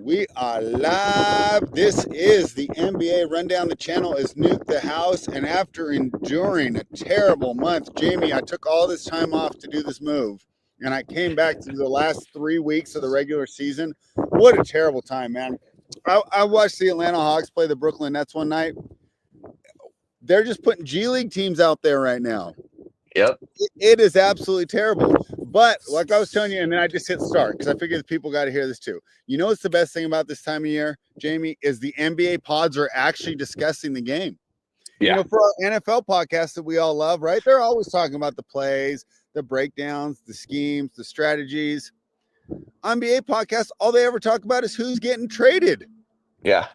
We are live. This is the NBA Rundown. The channel is Nuke the House. And after enduring a terrible month, Jamie, I took all this time off to do this move. And I came back to the last 3 weeks of the regular season. What a terrible time, man. I watched the Atlanta Hawks play the Brooklyn Nets one night. They're just putting G League teams out there right now. Yep. It is absolutely terrible. But like I was telling you, and then I just hit start because I figured the people got to hear this too. You know what's the best thing about this time of year, Jamie, is the NBA pods are actually discussing the game. Yeah. You know, for our NFL podcast that we all love, right? They're always talking about the plays, the breakdowns, the schemes, the strategies. NBA podcast, all they ever talk about is who's getting traded. Yeah.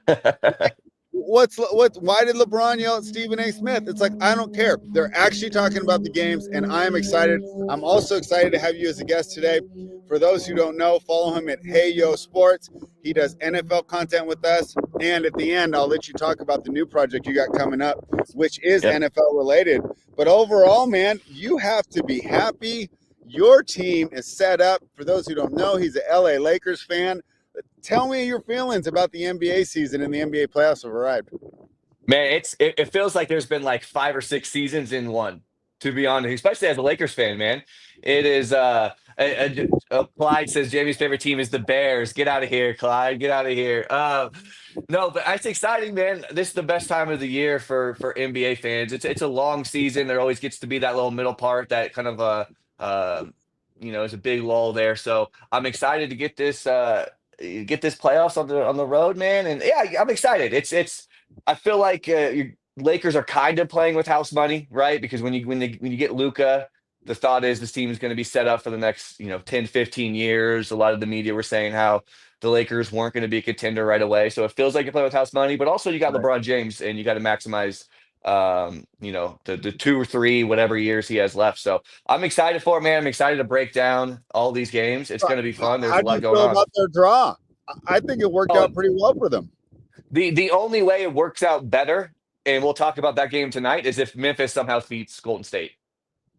Why did LeBron yell at Stephen A. Smith? It's like, I don't care. They're actually talking about the games, and I am excited. I'm also excited to have you as a guest today. For those who don't know, follow him at Hey Yo Sports. He does NFL content with us, and at the end, I'll let you talk about the new project you got coming up, which is NFL related. But overall, man, you have to be happy. Your team is set up. For those who don't know, he's an LA Lakers fan. Tell me your feelings about the NBA season and the NBA playoffs have arrived. Man, it feels like there's been like 5 or 6 seasons in one, to be honest, especially as a Lakers fan, man. It is Clyde says Jamie's favorite team is the Bears. Get out of here, Clyde. Get out of here. No, but it's exciting, man. This is the best time of the year for NBA fans. It's a long season. There always gets to be that little middle part that kind of is a big lull there. So I'm excited to get this playoffs on the road, man. And yeah, I'm excited. I feel like Lakers are kind of playing with house money, right? Because when you get Luka, the thought is this team is going to be set up for the next 10, 15 years. A lot of the media were saying how the Lakers weren't going to be a contender right away. So it feels like you're playing with house money, but also you got LeBron James and you got to maximize the 2 or 3 whatever years he has left. So I'm excited for it, man. I'm excited to break down all these games. It's going to be fun. There's a lot going on. How do you feel about their draw? I think it worked out pretty well for them. The only way it works out better, and we'll talk about that game tonight, is if Memphis somehow beats Golden State.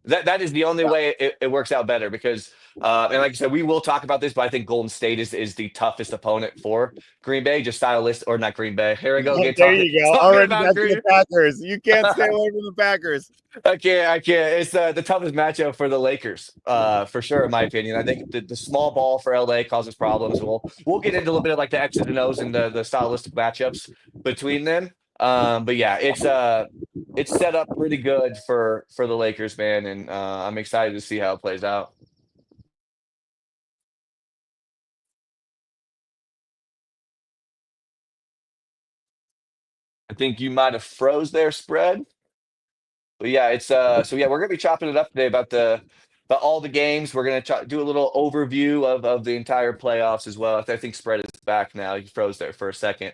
That is the only way it works out better because, and like I said, we will talk about this, but I think Golden State is the toughest opponent for Green Bay, just stylist or not Green Bay. Here we go. There you go. Already got the Packers. You can't stay away from the Packers. I can't. It's the toughest matchup for the Lakers, for sure, in my opinion. I think the small ball for LA causes problems. We'll get into a little bit of like the X's and O's and the stylistic matchups between them. But yeah, it's set up pretty good for the Lakers, man, and I'm excited to see how it plays out. I think you might have froze there, Spread. But yeah, we're gonna be chopping it up today about all the games. We're gonna do a little overview of the entire playoffs as well. I think Spread is back now. He froze there for a second.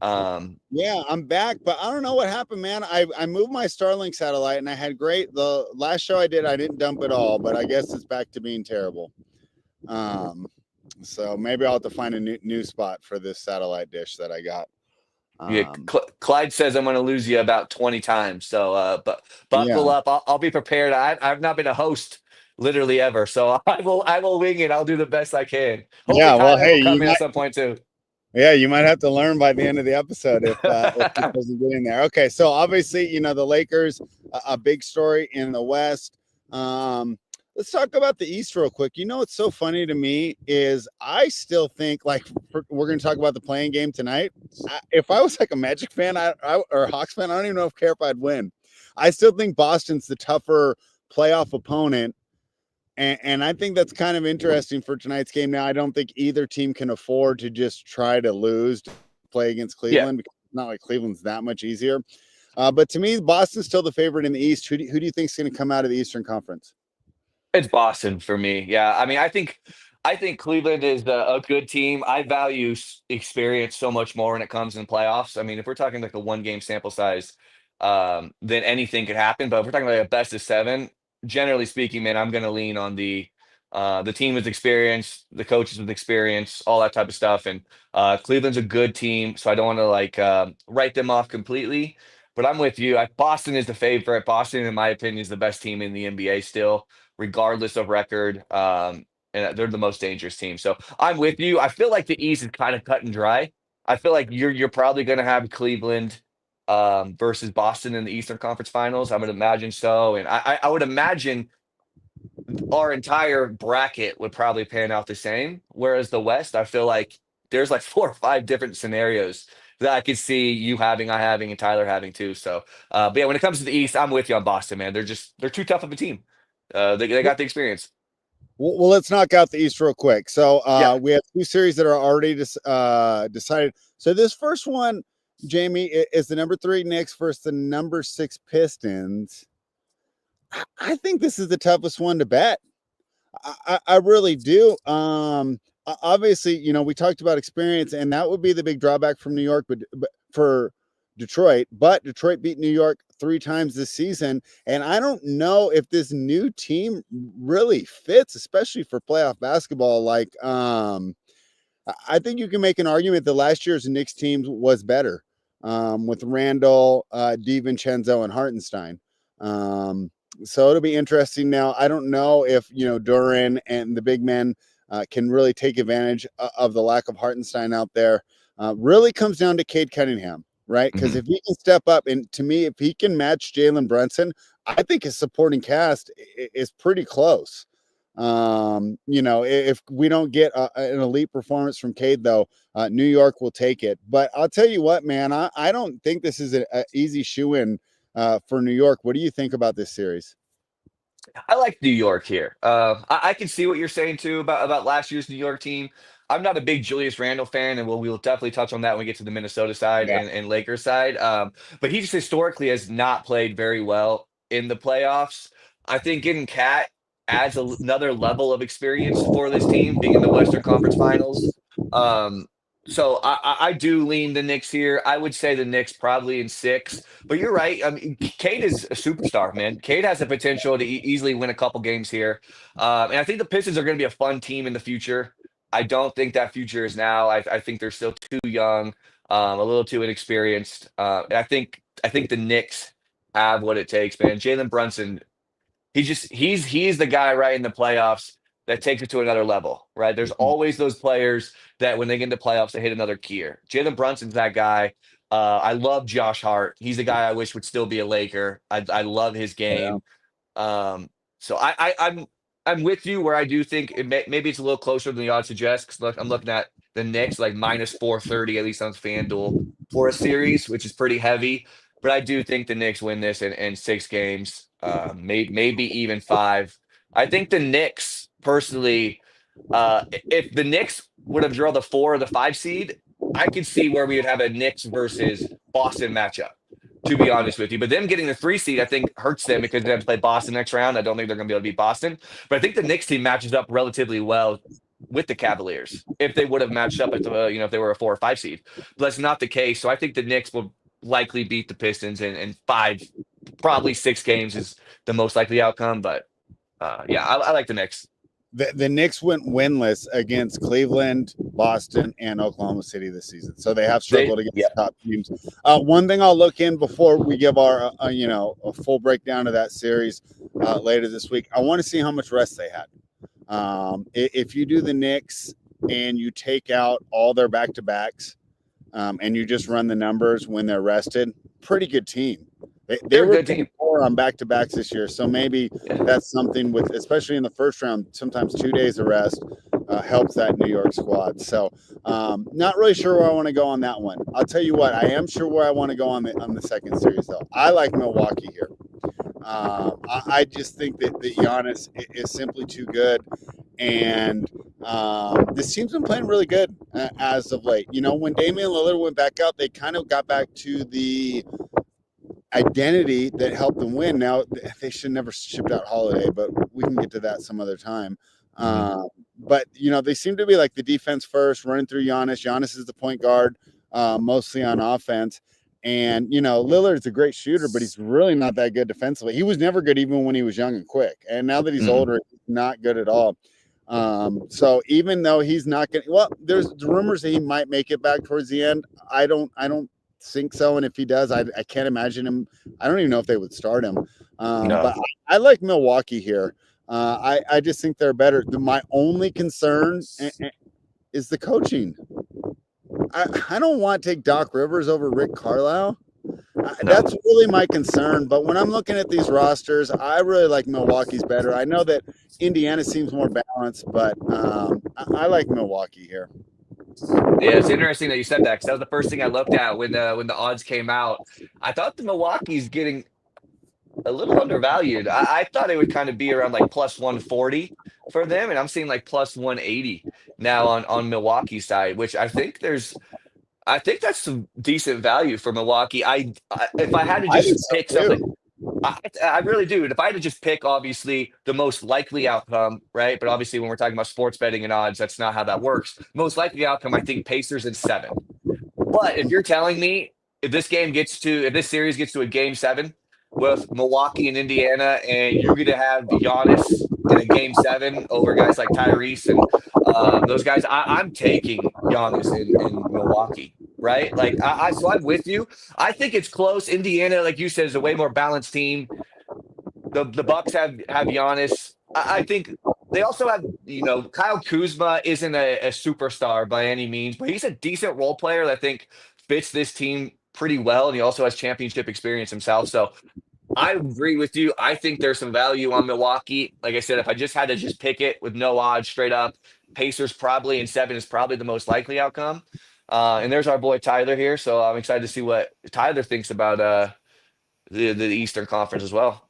Yeah, I'm back, but I don't know what happened, man. I moved my Starlink satellite and I had the last show I didn't dump it all, but I guess it's back to being terrible. So maybe I'll have to find a new spot for this satellite dish that I got. Clyde says I'm going to lose you about 20 times. So, but buckle up. I'll be prepared. I've not been a host literally ever, so I will wing it. I'll do the best I can. Hopefully hey, come in at some point too. Yeah, you might have to learn by the end of the episode if he doesn't get in there. Okay, so obviously, the Lakers, a big story in the West. Let's talk about the East real quick. What's so funny to me is I still think we're going to talk about the playing game tonight. If I was like a Magic fan or a Hawks fan, I don't even care if I'd win. I still think Boston's the tougher playoff opponent. And I think that's kind of interesting for tonight's game. Now, I don't think either team can afford to just try to lose to play against Cleveland. Because it's not like Cleveland's that much easier. But to me, Boston's still the favorite in the East. Who do you think is going to come out of the Eastern Conference? It's Boston for me. Yeah. I mean, I think Cleveland is a good team. I value experience so much more when it comes in playoffs. I mean, if we're talking like a 1-game sample size, then anything could happen. But if we're talking like a best of 7, generally speaking, man, I'm going to lean on the team with experience, the coaches with experience, all that type of stuff. And Cleveland's a good team, so I don't want to write them off completely. But I'm with you. Boston is the favorite. Boston, in my opinion, is the best team in the NBA still, regardless of record. and they're the most dangerous team. So I'm with you. I feel like the East is kind of cut and dry. I feel like you're probably going to have Cleveland versus Boston in the Eastern Conference Finals. I would imagine so, and I would imagine our entire bracket would probably pan out the same. Whereas the West, I feel like there's like 4 or 5 different scenarios that I could see you having, I having, and Tyler having too. So, but yeah, when it comes to the East, I'm with you on Boston, man. They're too tough of a team. They got the experience. Well, let's knock out the East real quick. So Yeah. we have 2 series that are already decided. So this first one, Jamie, is the number 3 Knicks versus the number 6 Pistons. I think this is the toughest one to bet. I really do. Obviously, we talked about experience, and that would be the big drawback from New York, but for Detroit. But Detroit beat New York 3 times this season, and I don't know if this new team really fits, especially for playoff basketball. Like, I think you can make an argument that last year's Knicks team was better with Randall, DiVincenzo, and Hartenstein. So it'll be interesting. Now, I don't know if Duran and the big men can really take advantage of the lack of Hartenstein out there. Really comes down to Cade Cunningham, right? Because if he can step up, and to me, if he can match Jalen Brunson, I think his supporting cast is pretty close. If we don't get an elite performance from Cade, though, New York will take it. But I'll tell you what, man, I don't think this is an easy shoe-in for New York. What do you think about this series? I like New York here. I can see what you're saying too about last year's New York team. I'm not a big Julius Randle fan, and we'll definitely touch on that when we get to the Minnesota side Yeah. and Lakers side. But he just historically has not played very well in the playoffs. I think getting Cat adds another level of experience for this team, being in the Western Conference Finals. Um, so I do lean the Knicks here. I would say the Knicks probably in 6. But you're right. I mean, Cade is a superstar, man. Cade has the potential to easily win a couple games here. And I think the Pistons are going to be a fun team in the future. I don't think that future is now. I think they're still too young, a little too inexperienced. And I think the Knicks have what it takes, man. Jalen Brunson, he's the guy right in the playoffs that takes it to another level, right? There's always those players that when they get into playoffs, they hit another gear. Jalen Brunson's that guy. I love Josh Hart. He's the guy I wish would still be a Laker. I love his Yeah. game. So I'm with you where I do think maybe it's a little closer than the odds suggest. Because look, I'm looking at the Knicks like minus 430 at least on FanDuel for a series, which is pretty heavy. But I do think the Knicks win this in 6 games, maybe even 5. I think the Knicks personally, if the Knicks would have drawn the 4 or the 5 seed, I could see where we would have a Knicks versus Boston matchup, to be honest with you. But them getting the 3 seed, I think hurts them because they have to play Boston next round. I don't think they're going to be able to beat Boston. But I think the Knicks team matches up relatively well with the Cavaliers if they would have matched up at the, if they were a 4 or 5 seed. But that's not the case. So I think the Knicks will likely beat the Pistons in 5, probably 6 games is the most likely outcome. But yeah, I like the Knicks. The Knicks went winless against Cleveland, Boston, and Oklahoma City this season, so they have struggled against top teams. One thing I'll look in before we give our a full breakdown of that series later this week. I want to see how much rest they had. If you do the Knicks and you take out all their back-to-backs, and you just run the numbers when they're rested, pretty good team. They were good team. 4 on back-to-backs this year, so maybe that's something with, especially in the first round, sometimes 2 days of rest helps that New York squad. So not really sure where I want to go on that one. I'll tell you what, I am sure where I want to go on the second series, though. I like Milwaukee here. I just think that Giannis is simply too good. And this team's been playing really good as of late. When Damian Lillard went back out, they kind of got back to the identity that helped them win. Now, they should never shipped out Holiday, but we can get to that some other time. But, they seem to be like the defense first, running through Giannis. Giannis is the point guard, mostly on offense. And, Lillard's a great shooter, but he's really not that good defensively. He was never good even when he was young and quick. And now that he's older, he's not good at all. So even though he's not going to, there's rumors that he might make it back towards the end. I don't think so. And if he does, I can't imagine him. I don't even know if they would start him. No. But I like Milwaukee here. I just think they're better. My only concern is the coaching. I don't want to take Doc Rivers over Rick Carlisle. No. That's really my concern. But when I'm looking at these rosters, I really like Milwaukee's better. I know that Indiana seems more balanced, but I like Milwaukee here. Yeah, it's interesting that you said that because that was the first thing I looked at when the odds came out. I thought the Milwaukee's getting a little undervalued. I thought it would kind of be around like plus 140 for them, and I'm seeing like plus 180 now on Milwaukee's side, which I think that's some decent value for Milwaukee. If I had to I think just so pick something, too. I really do. If I had to just pick, obviously, the most likely outcome, right? But obviously, when we're talking about sports betting and odds, that's not how that works. Most likely outcome, I think Pacers in seven. But if you're telling me if this series gets to a game seven with Milwaukee and Indiana, and you're going to have Giannis in a game seven over guys like Tyrese and those guys, I'm taking Giannis in Milwaukee. Right, like so I'm with you. I think it's close. Indiana, like you said, is a way more balanced team. The Bucks have Giannis. I think they also have, Kyle Kuzma isn't a superstar by any means, but he's a decent role player that I think fits this team pretty well, and he also has championship experience himself. So I agree with you. I think there's some value on Milwaukee. Like I said, if I just had to just pick it with no odds, straight up, Pacers probably in seven is probably the most likely outcome. And there's our boy Tyler here, so I'm excited to see what Tyler thinks about the Eastern Conference as well.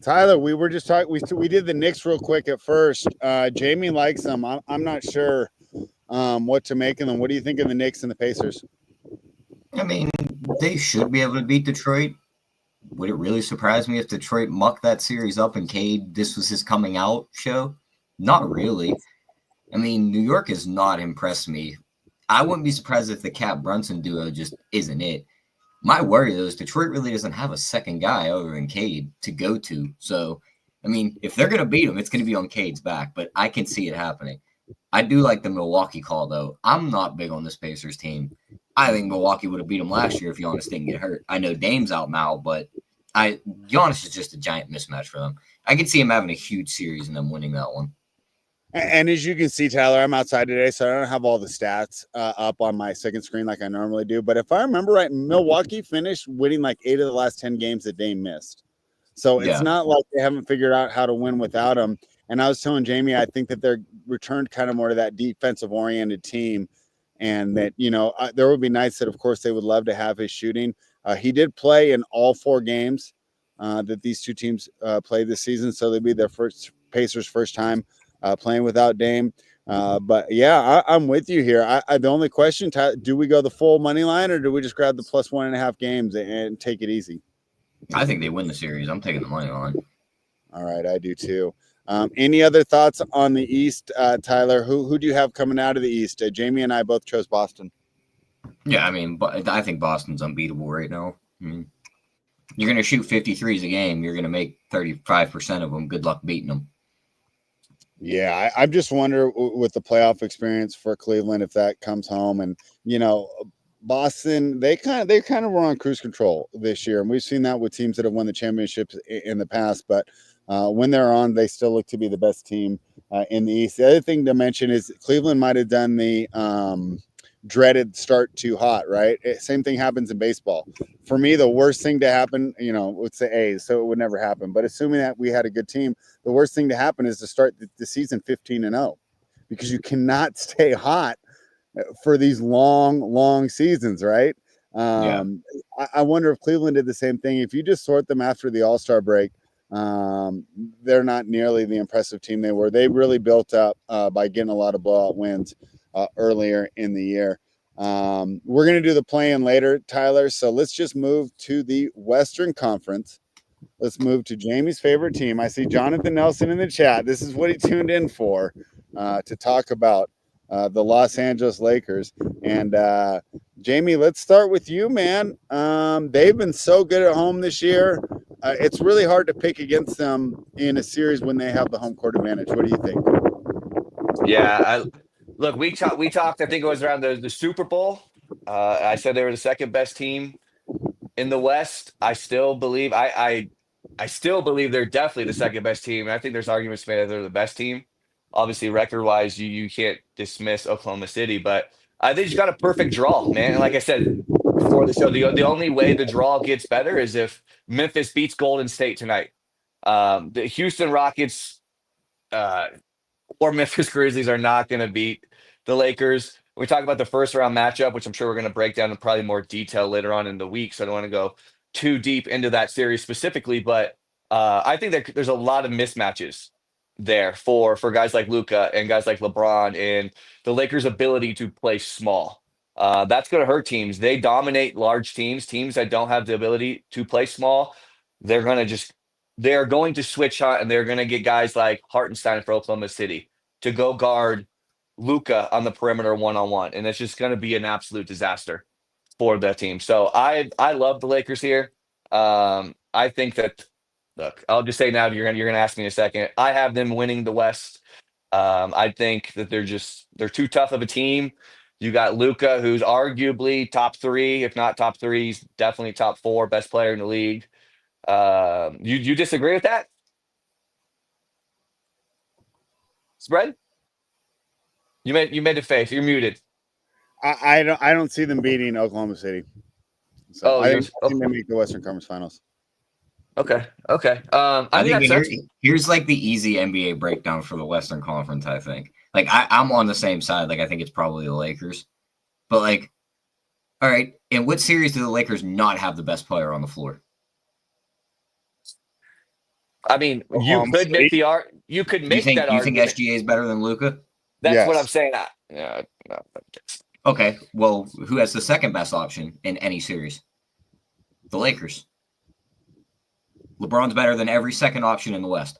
Tyler, we were just talking. We did the Knicks real quick at first. Jamie likes them. I'm not sure what to make of them. What do you think of the Knicks and the Pacers? I mean, they should be able to beat Detroit. Would it really surprise me if Detroit mucked that series up and Cade, this was his coming out show? Not really. I mean, New York has not impressed me. I wouldn't be surprised if the Cat Brunson duo just isn't it. My worry, though, is Detroit really doesn't have a second guy other than Cade to go to. So, I mean, if they're going to beat him, it's going to be on Cade's back, but I can see it happening. I do like the Milwaukee call, though. I'm not big on this Pacers team. I think Milwaukee would have beat them last year if Giannis didn't get hurt. I know Dame's out now, but Giannis is just a giant mismatch for them. I could see him having a huge series and them winning that one. And as you can see, Tyler, I'm outside today, so I don't have all the stats up on my second screen like I normally do. But if I remember right, Milwaukee finished winning like 8 of the last 10 games that Dame missed. So it's not like they haven't figured out how to win without him. And I was telling Jamie, I think that they're returned kind of more to that defensive-oriented team, and that, there would be nights that, of course, they would love to have his shooting. He did play in all 4 games that these two teams played this season, so they'd be their Pacers' first time playing without Dame. But yeah, I'm with you here. The only question, do we go the full money line, or do we just grab the plus 1.5 games and take it easy? I think they win the series. I'm taking the money line. All right, I do too. Any other thoughts on the East, Tyler? Who do you have coming out of the East? Jamie and I both chose Boston. Yeah, I mean, but I think Boston's unbeatable right now. I mean, you're going to shoot 53s a game. You're going to make 35% of them. Good luck beating them. Yeah, I just wonder with the playoff experience for Cleveland if that comes home. And Boston, they kind of were on cruise control this year, and we've seen that with teams that have won the championships in the past. But when they're on, they still look to be the best team in the East. The other thing to mention is Cleveland might have done the dreaded start too hot, right? Same thing happens in baseball. For me, the worst thing to happen, it's the A's, so it would never happen. But assuming that we had a good team, the worst thing to happen is to start the season 15-0, because you cannot stay hot for these long seasons, right? I wonder if Cleveland did the same thing. If you just sort them after the All-Star break, they're not nearly the impressive team they were. They really built up by getting a lot of blowout wins earlier in the year. We're going to do the play-in later, Tyler. So let's just move to the Western Conference. Let's move to Jamie's favorite team. I see Jonathan Nelson in the chat. This is what he tuned in for, to talk about the Los Angeles Lakers. And Jamie, let's start with you, man. They've been so good at home this year. It's really hard to pick against them in a series when they have the home court advantage. What do you think? Yeah, look, we talked. I think it was around the Super Bowl. I said they were the second best team in the West. I still believe. I still believe they're definitely the second best team. And I think there's arguments made that they're the best team. Obviously, record wise, you can't dismiss Oklahoma City, but I think he's got a perfect draw, man. And like I said before the show, the only way the draw gets better is if Memphis beats Golden State tonight. The Houston Rockets uh, or Memphis Grizzlies are not going to beat the Lakers. We talk about the first round matchup, which I'm sure we're going to break down in probably more detail later on in the week. So I don't want to go too deep into that series specifically, but I think that there's a lot of mismatches there for guys like Luca and guys like LeBron and the Lakers' ability to play small. That's going to hurt teams. They dominate large teams. Teams that don't have the ability to play small, they're going to switch on, and they're going to get guys like Hartenstein for Oklahoma City to go guard Luca on the perimeter 1-on-1, and it's just going to be an absolute disaster for that team. So I love the Lakers here. I think that, look, I'll just say now, you're gonna ask me in a second. I have them winning the West. I think that they're too tough of a team. You got Luca, who's arguably top three, if not top three, he's definitely top four, best player in the league. You disagree with that? Spread? You made a face. You're muted. I don't see them beating Oklahoma City. So I think they make the Western Conference Finals. Okay. I think that's here's like the easy NBA breakdown for the Western Conference. I think like I'm on the same side. Like I think it's probably the Lakers, but like, all right. In what series do the Lakers not have the best player on the floor? I mean, you could make the art. You could make that argument. You think SGA is better than Luca? That's what I'm saying. Yeah. No. Okay. Well, who has the second best option in any series? The Lakers. LeBron's better than every second option in the West.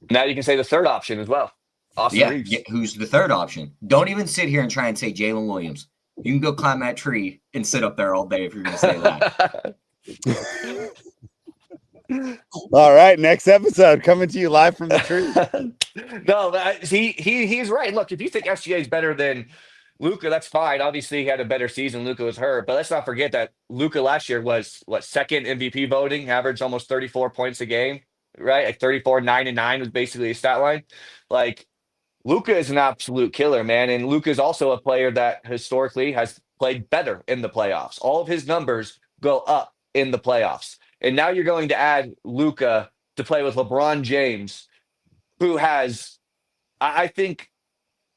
Now you can say the third option as well. Austin Reeves. Who's the third option? Don't even sit here and try and say Jalen Williams. You can go climb that tree and sit up there all day if you're going to say that. All right, next episode coming to you live from the tree. No, he's right. Look, if you think SGA is better than Luca, that's fine. Obviously, he had a better season. Luca was hurt, but let's not forget that Luca last year was second MVP voting, averaged almost 34 points a game, right? Like 34, 9 and 9 was basically a stat line. Like Luca is an absolute killer, man, and Luca is also a player that historically has played better in the playoffs. All of his numbers go up in the playoffs. And now you're going to add Luca to play with LeBron James, who has, I think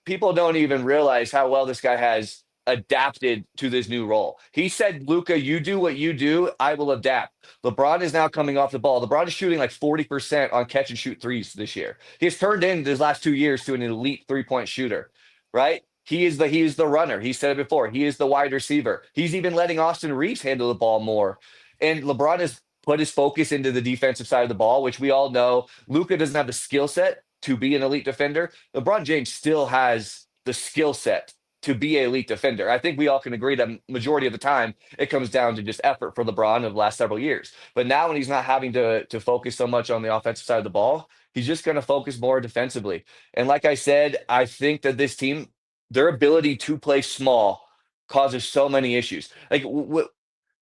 people don't even realize how well this guy has adapted to this new role. He said, Luca, you do what you do, I will adapt. LeBron is now coming off the ball. LeBron is shooting like 40% on catch and shoot threes this year. He has turned in his last 2 years to an elite 3-point shooter, right? He is the runner. He said it before. He is the wide receiver. He's even letting Austin Reeves handle the ball more. And LeBron has put his focus into the defensive side of the ball, which we all know Luca doesn't have the skill set to be an elite defender. LeBron James still has the skill set to be an elite defender. I think we all can agree that majority of the time it comes down to just effort for LeBron of the last several years. But now when he's not having to focus so much on the offensive side of the ball, he's just going to focus more defensively. And like I said, I think that this team, their ability to play small causes so many issues. Like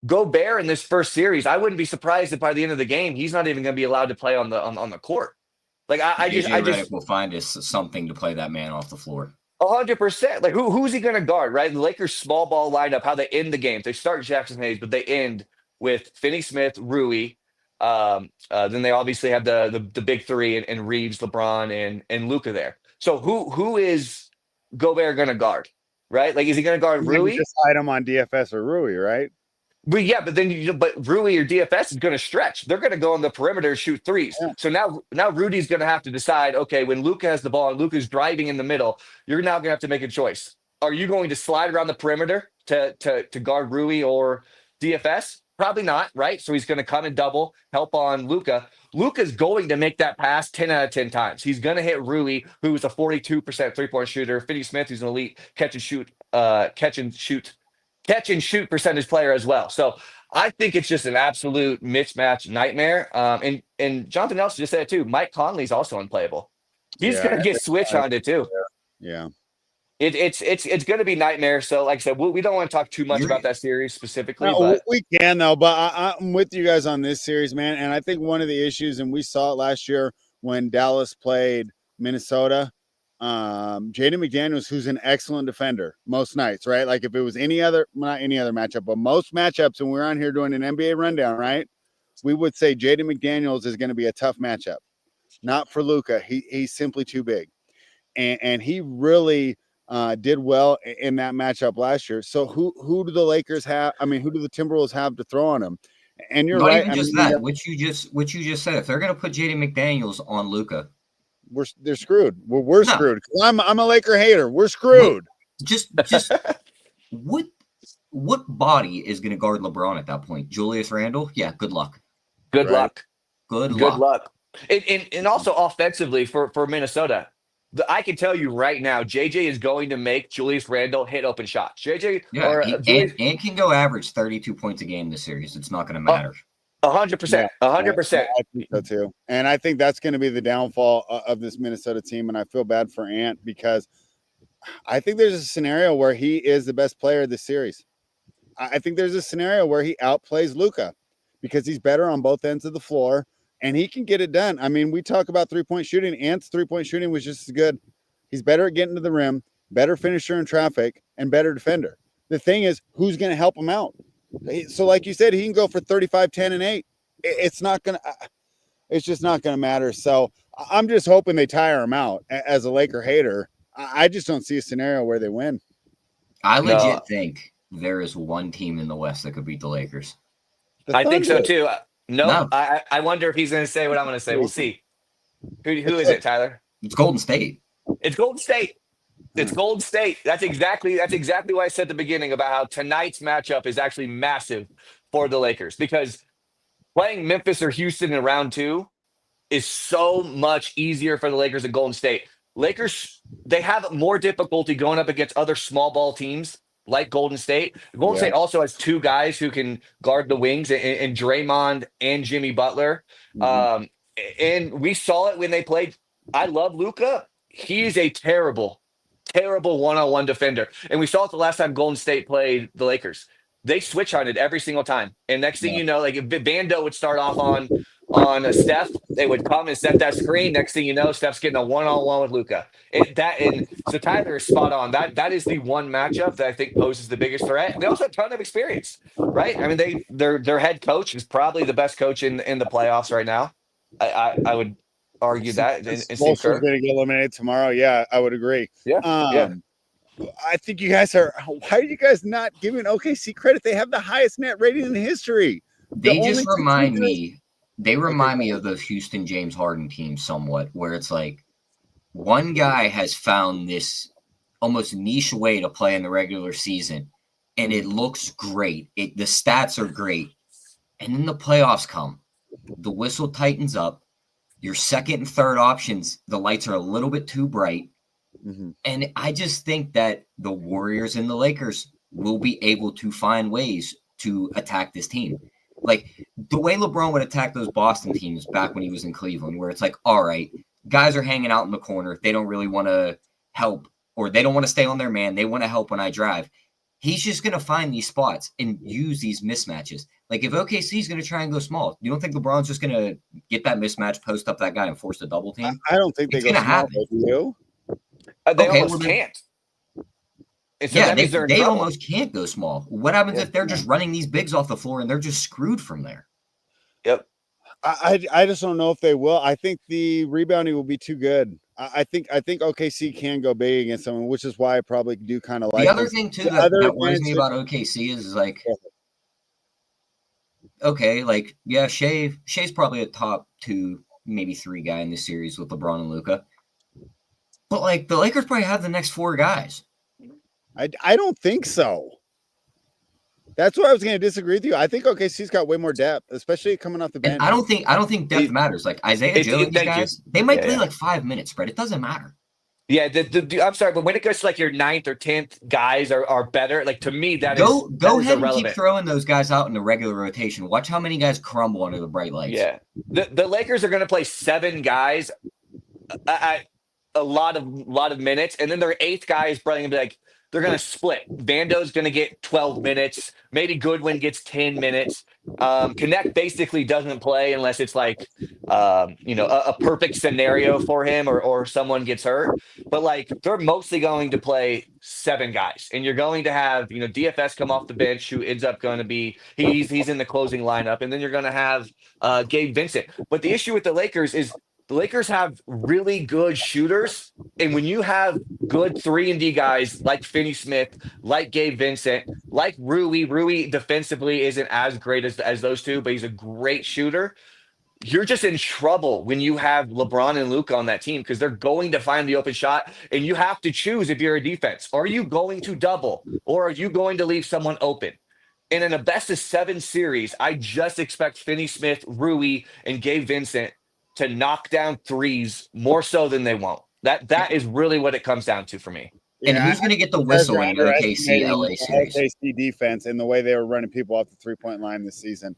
Gobert in this first series, I wouldn't be surprised if by the end of the game he's not even going to be allowed to play on the court. Like I just will find is something to play that man off the floor. 100%. Like who's he going to guard? Right, the Lakers small ball lineup. How they end the game? They start Jackson Hayes, but they end with Finney-Smith, Rui. Then they obviously have the big three and Reeves, LeBron, and Luca there. So who is Gobert going to guard? Right, like is he going to guard Rui? Decide him on DFS or Rui, right? But but Rui or DFS is going to stretch. They're going to go on the perimeter and shoot threes. Yeah. So now Rudy's going to have to decide, okay, when Luca has the ball and Luca's driving in the middle, you're now going to have to make a choice. Are you going to slide around the perimeter to guard Rui or DFS? Probably not, right? So he's going to come and double, help on Luca. Luca's going to make that pass 10 out of 10 times. He's going to hit Rui, who is a 42% three-point shooter. Finney-Smith, who's an elite catch and shoot percentage player as well. So I think it's just an absolute mismatch nightmare. And Jonathan Nelson just said it too. Mike Conley's also unplayable. He's going to get switched on it too. Yeah. It's going to be nightmare. So, like I said, we don't want to talk too much You're- about that series specifically, No, but we can though, but I'm with you guys on this series, man. And I think one of the issues, and we saw it last year when Dallas played Minnesota, Jaden McDaniels, who's an excellent defender most nights, right? Like if it was any other, not any other matchup, but most matchups, and we're on here doing an NBA rundown, right? We would say Jaden McDaniels is going to be a tough matchup, not for Luka. He's simply too big, and he really did well in that matchup last year. So who do the Lakers have? I mean, who do the Timberwolves have to throw on him? And you're Not right. even I just mean, that. What you just said. If they're gonna put Jaden McDaniels on Luka, they're screwed. We're No. screwed. I'm a Laker hater. We're screwed. just what body is gonna guard LeBron at that point? Julius Randle? Yeah, good luck. good Right. luck. Good Good luck. luck. And also offensively for Minnesota, I can tell you right now, JJ is going to make Julius Randle hit open shots. JJ Yeah, or Julius, and can go average 32 points a game this series. It's not gonna matter. 100%, 100%. I think so too. And I think that's going to be the downfall of this Minnesota team. And I feel bad for Ant because I think there's a scenario where he is the best player of the series. I think there's a scenario where he outplays Luka because he's better on both ends of the floor and he can get it done. I mean, we talk about 3-point shooting. Ant's 3-point shooting was just as good. He's better at getting to the rim, better finisher in traffic, and better defender. The thing is, who's going to help him out? So, like you said, he can go for 35, 10, and 8. It's not going to, it's just not going to matter. So, I'm just hoping they tire him out. As a Laker hater, I just don't see a scenario where they win. I No. legit think there is one team in the West that could beat the Lakers. The I think so Thunder. too. No, No. I wonder if he's going to say what I'm going to say. We'll see. Who is it, Tyler? It's Golden State. It's Golden State. It's Golden State. That's exactly what I said at the beginning about how tonight's matchup is actually massive for the Lakers because playing Memphis or Houston in round 2 is so much easier for the Lakers than Golden State. Lakers, they have more difficulty going up against other small ball teams like Golden State. Golden State also has 2 guys who can guard the wings and Draymond and Jimmy Butler. And we saw it when they played. I love Luka. He's a terrible one-on-one defender. And we saw it the last time Golden State played the Lakers. They switch hunted every single time. And next thing you know, like if Bando would start off on a Steph, they would come and set that screen. Next thing you know, Steph's getting a one-on-one with Luka. And so Tyler is spot on. That is the one matchup that I think poses the biggest threat. And they also have a ton of experience, right? I mean, their head coach is probably the best coach in the playoffs right now. I would argue that. And Steve Kerr. Going to get eliminated tomorrow. Yeah, I would agree. Yeah, yeah. I think you guys are. Why are you guys not giving OKC credit? They have the highest net rating in history. They just remind me. They remind me of the Houston James Harden team somewhat, where it's like one guy has found this almost niche way to play in the regular season, and it looks great. The stats are great, and then the playoffs come. The whistle tightens up. Your second and third options, the lights are a little bit too bright. And I just think that the Warriors and the Lakers will be able to find ways to attack this team. Like the way LeBron would attack those Boston teams back when he was in Cleveland, where it's like, all right, guys are hanging out in the corner. They don't really want to help or they don't want to stay on their man. They want to help when I drive. He's just going to find these spots and use these mismatches. Like if OKC is going to try and go small, you don't think LeBron's just going to get that mismatch, post up that guy and force a double team? I don't think It's they go gonna small. happen. Do you? They Okay, almost well then- can't. And so Yeah, that means they're in they trouble. almost can't go small. What happens if they're just running these bigs off the floor and they're just screwed from there? Yep. I just don't know if they will. I think the rebounding will be too good. I think OKC can go big against someone, which is why I probably do kind of like The other this. thing too The that, other that worries me advantage- about OKC is like, okay, like yeah, Shea's probably a top 2, maybe 3 guy in this series with LeBron and Luka. But like the Lakers probably have the next 4 guys. I don't think so. That's why I was going to disagree with you. I think OKC's got way more depth, especially coming off the bench. And I don't think depth matters. Like Isaiah Joe and these thank you. guys, they might Yeah, play yeah. like 5 minutes, Brett. It doesn't matter. Yeah, I'm sorry, but when it goes to like your 9th or 10th guys are better, like to me that Go is ahead and irrelevant. keep throwing those guys out in the regular rotation. Watch how many guys crumble under the bright lights. Yeah, the Lakers are going to play 7 guys. a lot of minutes, and then their eighth guy is probably gonna be like they're gonna split. Vando's gonna get 12 minutes. Maybe Goodwin gets 10 minutes. Connect basically doesn't play unless it's like a perfect scenario for him or someone gets hurt. But like they're mostly going to play seven guys, and you're going to have DFS come off the bench, who ends up going to be he's in the closing lineup, and then you're going to have Gabe Vincent. But the issue with the Lakers is the Lakers have really good shooters, and when you have good 3-and-D guys like Finney Smith, like Gabe Vincent, like Rui defensively isn't as great as those two, but he's a great shooter. You're just in trouble when you have LeBron and Luka on that team because they're going to find the open shot, and you have to choose if you're a defense. Are you going to double, or are you going to leave someone open? And in a best-of-7 series, I just expect Finney Smith, Rui, and Gabe Vincent to knock down threes more so than they won't. That is really what it comes down to for me. And who's going to get the whistle in an OKC LA series? OKC defense and the way they were running people off the three-point line this season.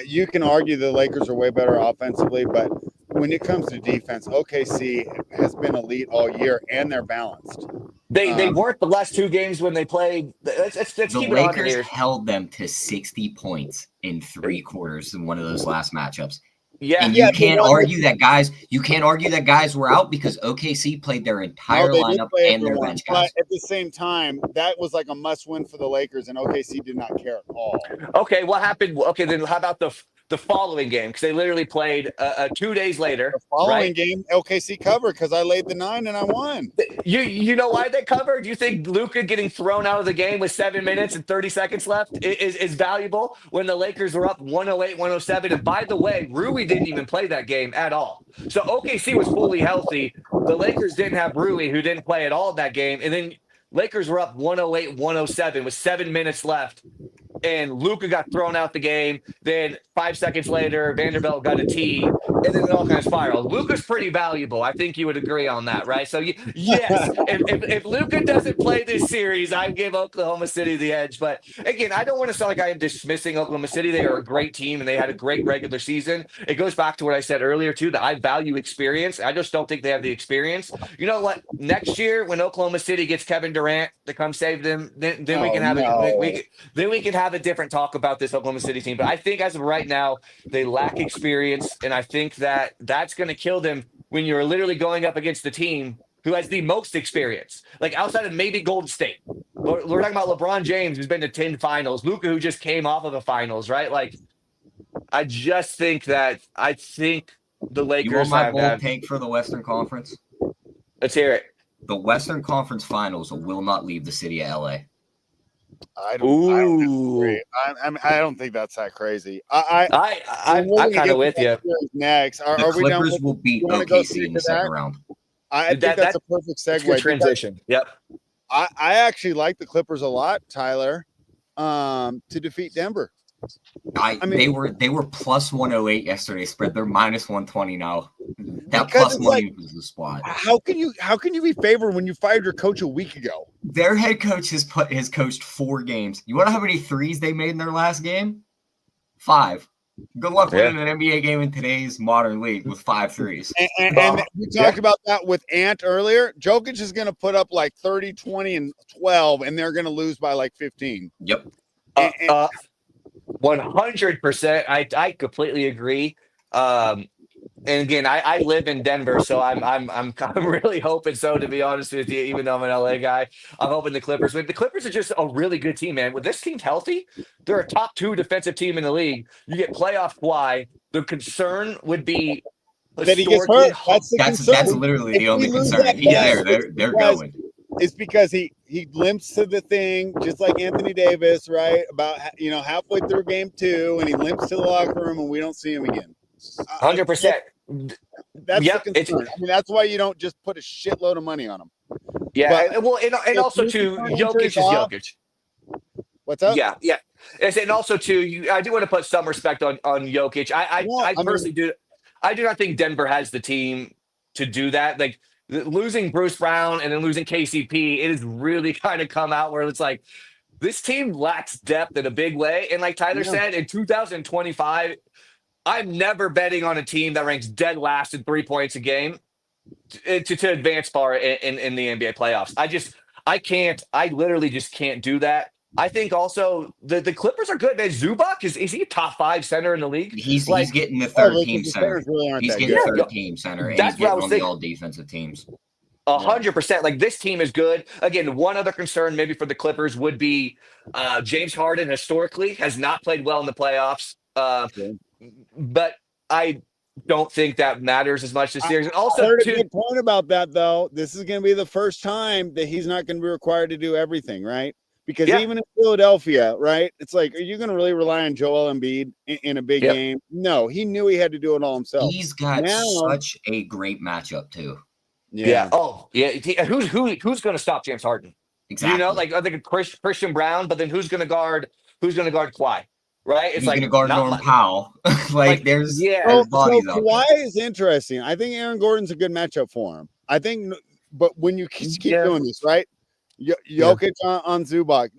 You can argue the Lakers are way better offensively, but when it comes to defense, OKC has been elite all year, and they're balanced. They weren't the last two games when they played. Let's The keep it on Lakers here. held them to 60 points in 3 quarters in one of those last matchups. Yeah, And you can't argue that guys were out because OKC played their entire lineup and their bench guys. But at the same time, that was like a must-win for the Lakers, and OKC did not care at all. Okay, what happened? Okay, then how about the following game? Because they literally played 2 days later. The following right? game, OKC covered because I laid the 9 and I won. You know why they covered? Do you think Luka getting thrown out of the game with 7 minutes and 30 seconds left is valuable when the Lakers were up 108-107? And by the way, Rui didn't even play that game at all. So OKC was fully healthy. The Lakers didn't have Rui, who didn't play at all that game. And then Lakers were up 108-107 with 7 minutes left. And Luka got thrown out the game. Then 5 seconds later, Vanderbilt got a tee, and then it all kind of spiraled. Luka's pretty valuable. I think you would agree on that, right? So yes, if Luka doesn't play this series, I give Oklahoma City the edge. But again, I don't want to sound like I am dismissing Oklahoma City. They are a great team, and they had a great regular season. It goes back to what I said earlier too, that I value experience. I just don't think they have the experience. You know what? Next year, when Oklahoma City gets Kevin Durant to come save them, then we can have we can have a different talk about this Oklahoma City team. But I think as of right now, they lack experience, and I think that that's going to kill them when you're literally going up against the team who has the most experience, like outside of maybe Golden State. We're talking about LeBron James, who's been to 10 finals, Luka, who just came off of the finals, right? Like, I just think the Lakers You want my Oh, bold take for the Western Conference? Let's hear it. The Western Conference Finals will not leave the city of LA. I don't disagree. I don't think that's that crazy. I'm kind of with you. Next, The are we done? Clippers will beat you wanna go OKC in the to that? second round. I think that's a perfect Good segue. transition. Yep. I actually like the Clippers a lot, Tyler, to defeat Denver. I mean, they were plus 108 yesterday spread. They're minus 120 now. That Because plus it's money was the spot. How can you be favored when you fired your coach a week ago? Their head coach has coached 4 games. You want to know how many threes they made in their last game? 5. Good luck winning an NBA game in today's modern league with 5 threes. And we talked about that with Ant earlier. Jokic is going to put up like 30, 20, and 12, and they're going to lose by like 15. Yep. 100%. I completely agree. And again, I live in Denver, so I'm really hoping so, to be honest with you, even though I'm an LA guy. I'm hoping the Clippers win. The Clippers are just a really good team, man. When this team's healthy, they're a top 2 defensive team in the league. You get playoff Kawhi. The concern would be that he gets hurt. That's literally the only concern. If he's there, they're going. It's because he limps to the thing, just like Anthony Davis, right? About halfway through game 2, and he limps to the locker room, and we don't see him again. 100%. That's the concern. I mean, that's why you don't just put a shitload of money on him. Yeah, and also too, Jokic is Jokic. What's up? Yeah. And also too, I do want to put some respect on Jokic. I personally do. I do not think Denver has the team to do that. Like losing Bruce Brown and then losing KCP, it has really kind of come out where it's like this team lacks depth in a big way. And like Tyler said, in 2025. I'm never betting on a team that ranks dead last in 3 points a game to advance far in the NBA playoffs. I literally just can't do that. I think also the Clippers are good, man. Zubac is he a top 5 center in the league? He's Like, getting the Oh, third team the center. centers really aren't He's that getting good. the yeah, third team center, and he's that's what I getting was on the thinking. all defensive teams. 100%. Like, this team is good. Again, one other concern maybe for the Clippers would be James Harden historically has not played well in the playoffs. True. But I don't think that matters as much this series. And I also, heard a too, good point about that, though. This is going to be the first time that he's not going to be required to do everything, right? Because Yeah. even in Philadelphia, right? It's like, are you going to really rely on Joel Embiid in a big Yep. game? No, he knew he had to do it all himself. He's got Now- such a great matchup too. yeah. Oh, yeah. Who's going to stop James Harden? Exactly. You know, like, I think Christian Brown, but then who's going to guard Kawhi? Right? It's he's like gonna guard not Norm much. Powell. Like, there's yeah. there's So bodies out Kawhi there. is interesting. I think Aaron Gordon's a good matchup for him. I think, but when you keep Yeah. doing this, right? Jokic on Zubac.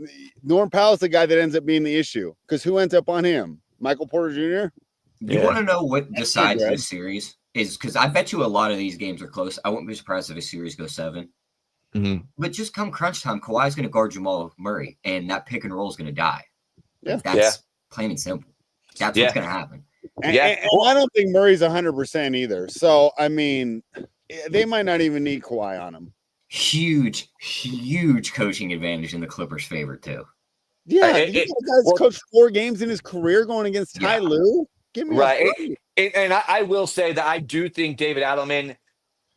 Norm Powell's the guy that ends up being the issue because who ends up on him? Michael Porter Jr. You Yeah. want to know what That's decides good. this series is because I bet you a lot of these games are close. I wouldn't be surprised if a series goes 7. Mhm. But just come crunch time, Kawhi's going to guard Jamal Murray, and that pick and roll is going to die. Yeah. That's Yeah. plain and simple. That's Yeah. what's going to happen. And, Yeah. and I don't think Murray's 100% either. So I mean, they might not even need Kawhi on him. Huge coaching advantage in the Clippers' favor too. Yeah, It- you it- know, the guy's well- coached 4 games in his career going against Ty Yeah. Lue. Give me Right. a break. And I will say that I do think David Adelman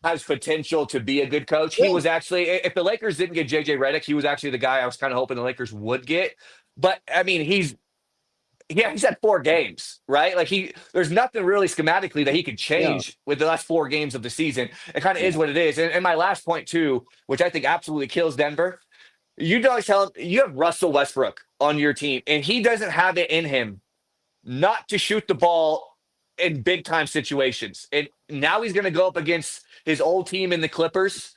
has potential to be a good coach. He Yeah. was actually, if the Lakers didn't get JJ Redick, he was actually the guy I was kind of hoping the Lakers would get. But I mean, he's had 4 games, right? Like, there's nothing really schematically that he could change with the last 4 games of the season. It kind of is what it is. And my last point too, which I think absolutely kills Denver. You don't tell him you have Russell Westbrook on your team, and he doesn't have it in him not to shoot the ball in big time situations. And now he's going to go up against his old team in the Clippers.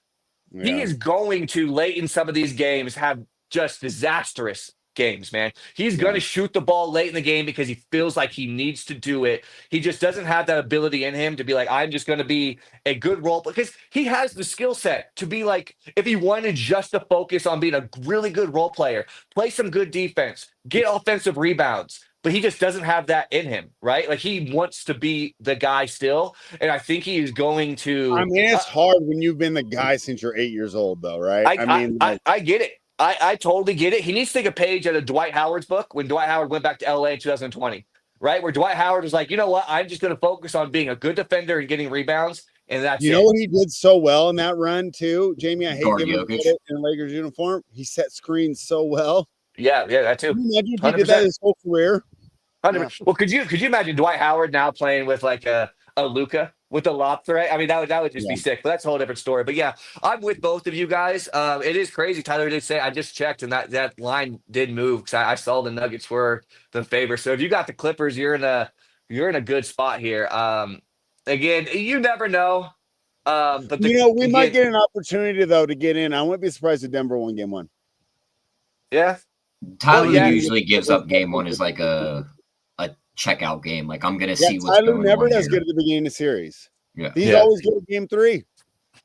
He Yeah. is going to, late in some of these games, have just disastrous games, man. He's going to shoot the ball late in the game because he feels like he needs to do it. He just doesn't have that ability in him to be like, I'm just going to be a good role, because he has the skill set to be like, if he wanted just to focus on being a really good role player, play some good defense, get offensive rebounds, but he just doesn't have that in him, right? Like, he wants to be the guy still, and I think he is going to. I mean, it's hard when you've been the guy since you're 8 years old, though, right? I get it. I totally get it. He needs to take a page out of Dwight Howard's book when Dwight Howard went back to LA in 2020, right? Where Dwight Howard was like, you know what? I'm just going to focus on being a good defender and getting rebounds, and that's you it. know what he did so well in that run too, Jamie. I hate Guard giving him Jokic. credit in a Lakers uniform. He set screens so well. Yeah, that too. Can you imagine if he did that 100%. his whole career? 100%. Well, could you imagine Dwight Howard now playing with like a Luka with a lob threat? I mean, that would just be sick. But that's a whole different story. But yeah, I'm with both of you guys. It is crazy. Tyler did say, I just checked, and that line did move because I saw the Nuggets were the favor. So if you got the Clippers, you're in a good spot here. Again, you never know. But We might get an opportunity though to get in. I wouldn't be surprised if Denver won game 1. Yeah. Tyler Well, yeah. usually gives up game 1 as like a checkout game. Like, I'm gonna Yeah, see what's Tyler going never on does here. good at the beginning of the series. Yeah. He's Yeah. always good at game 3.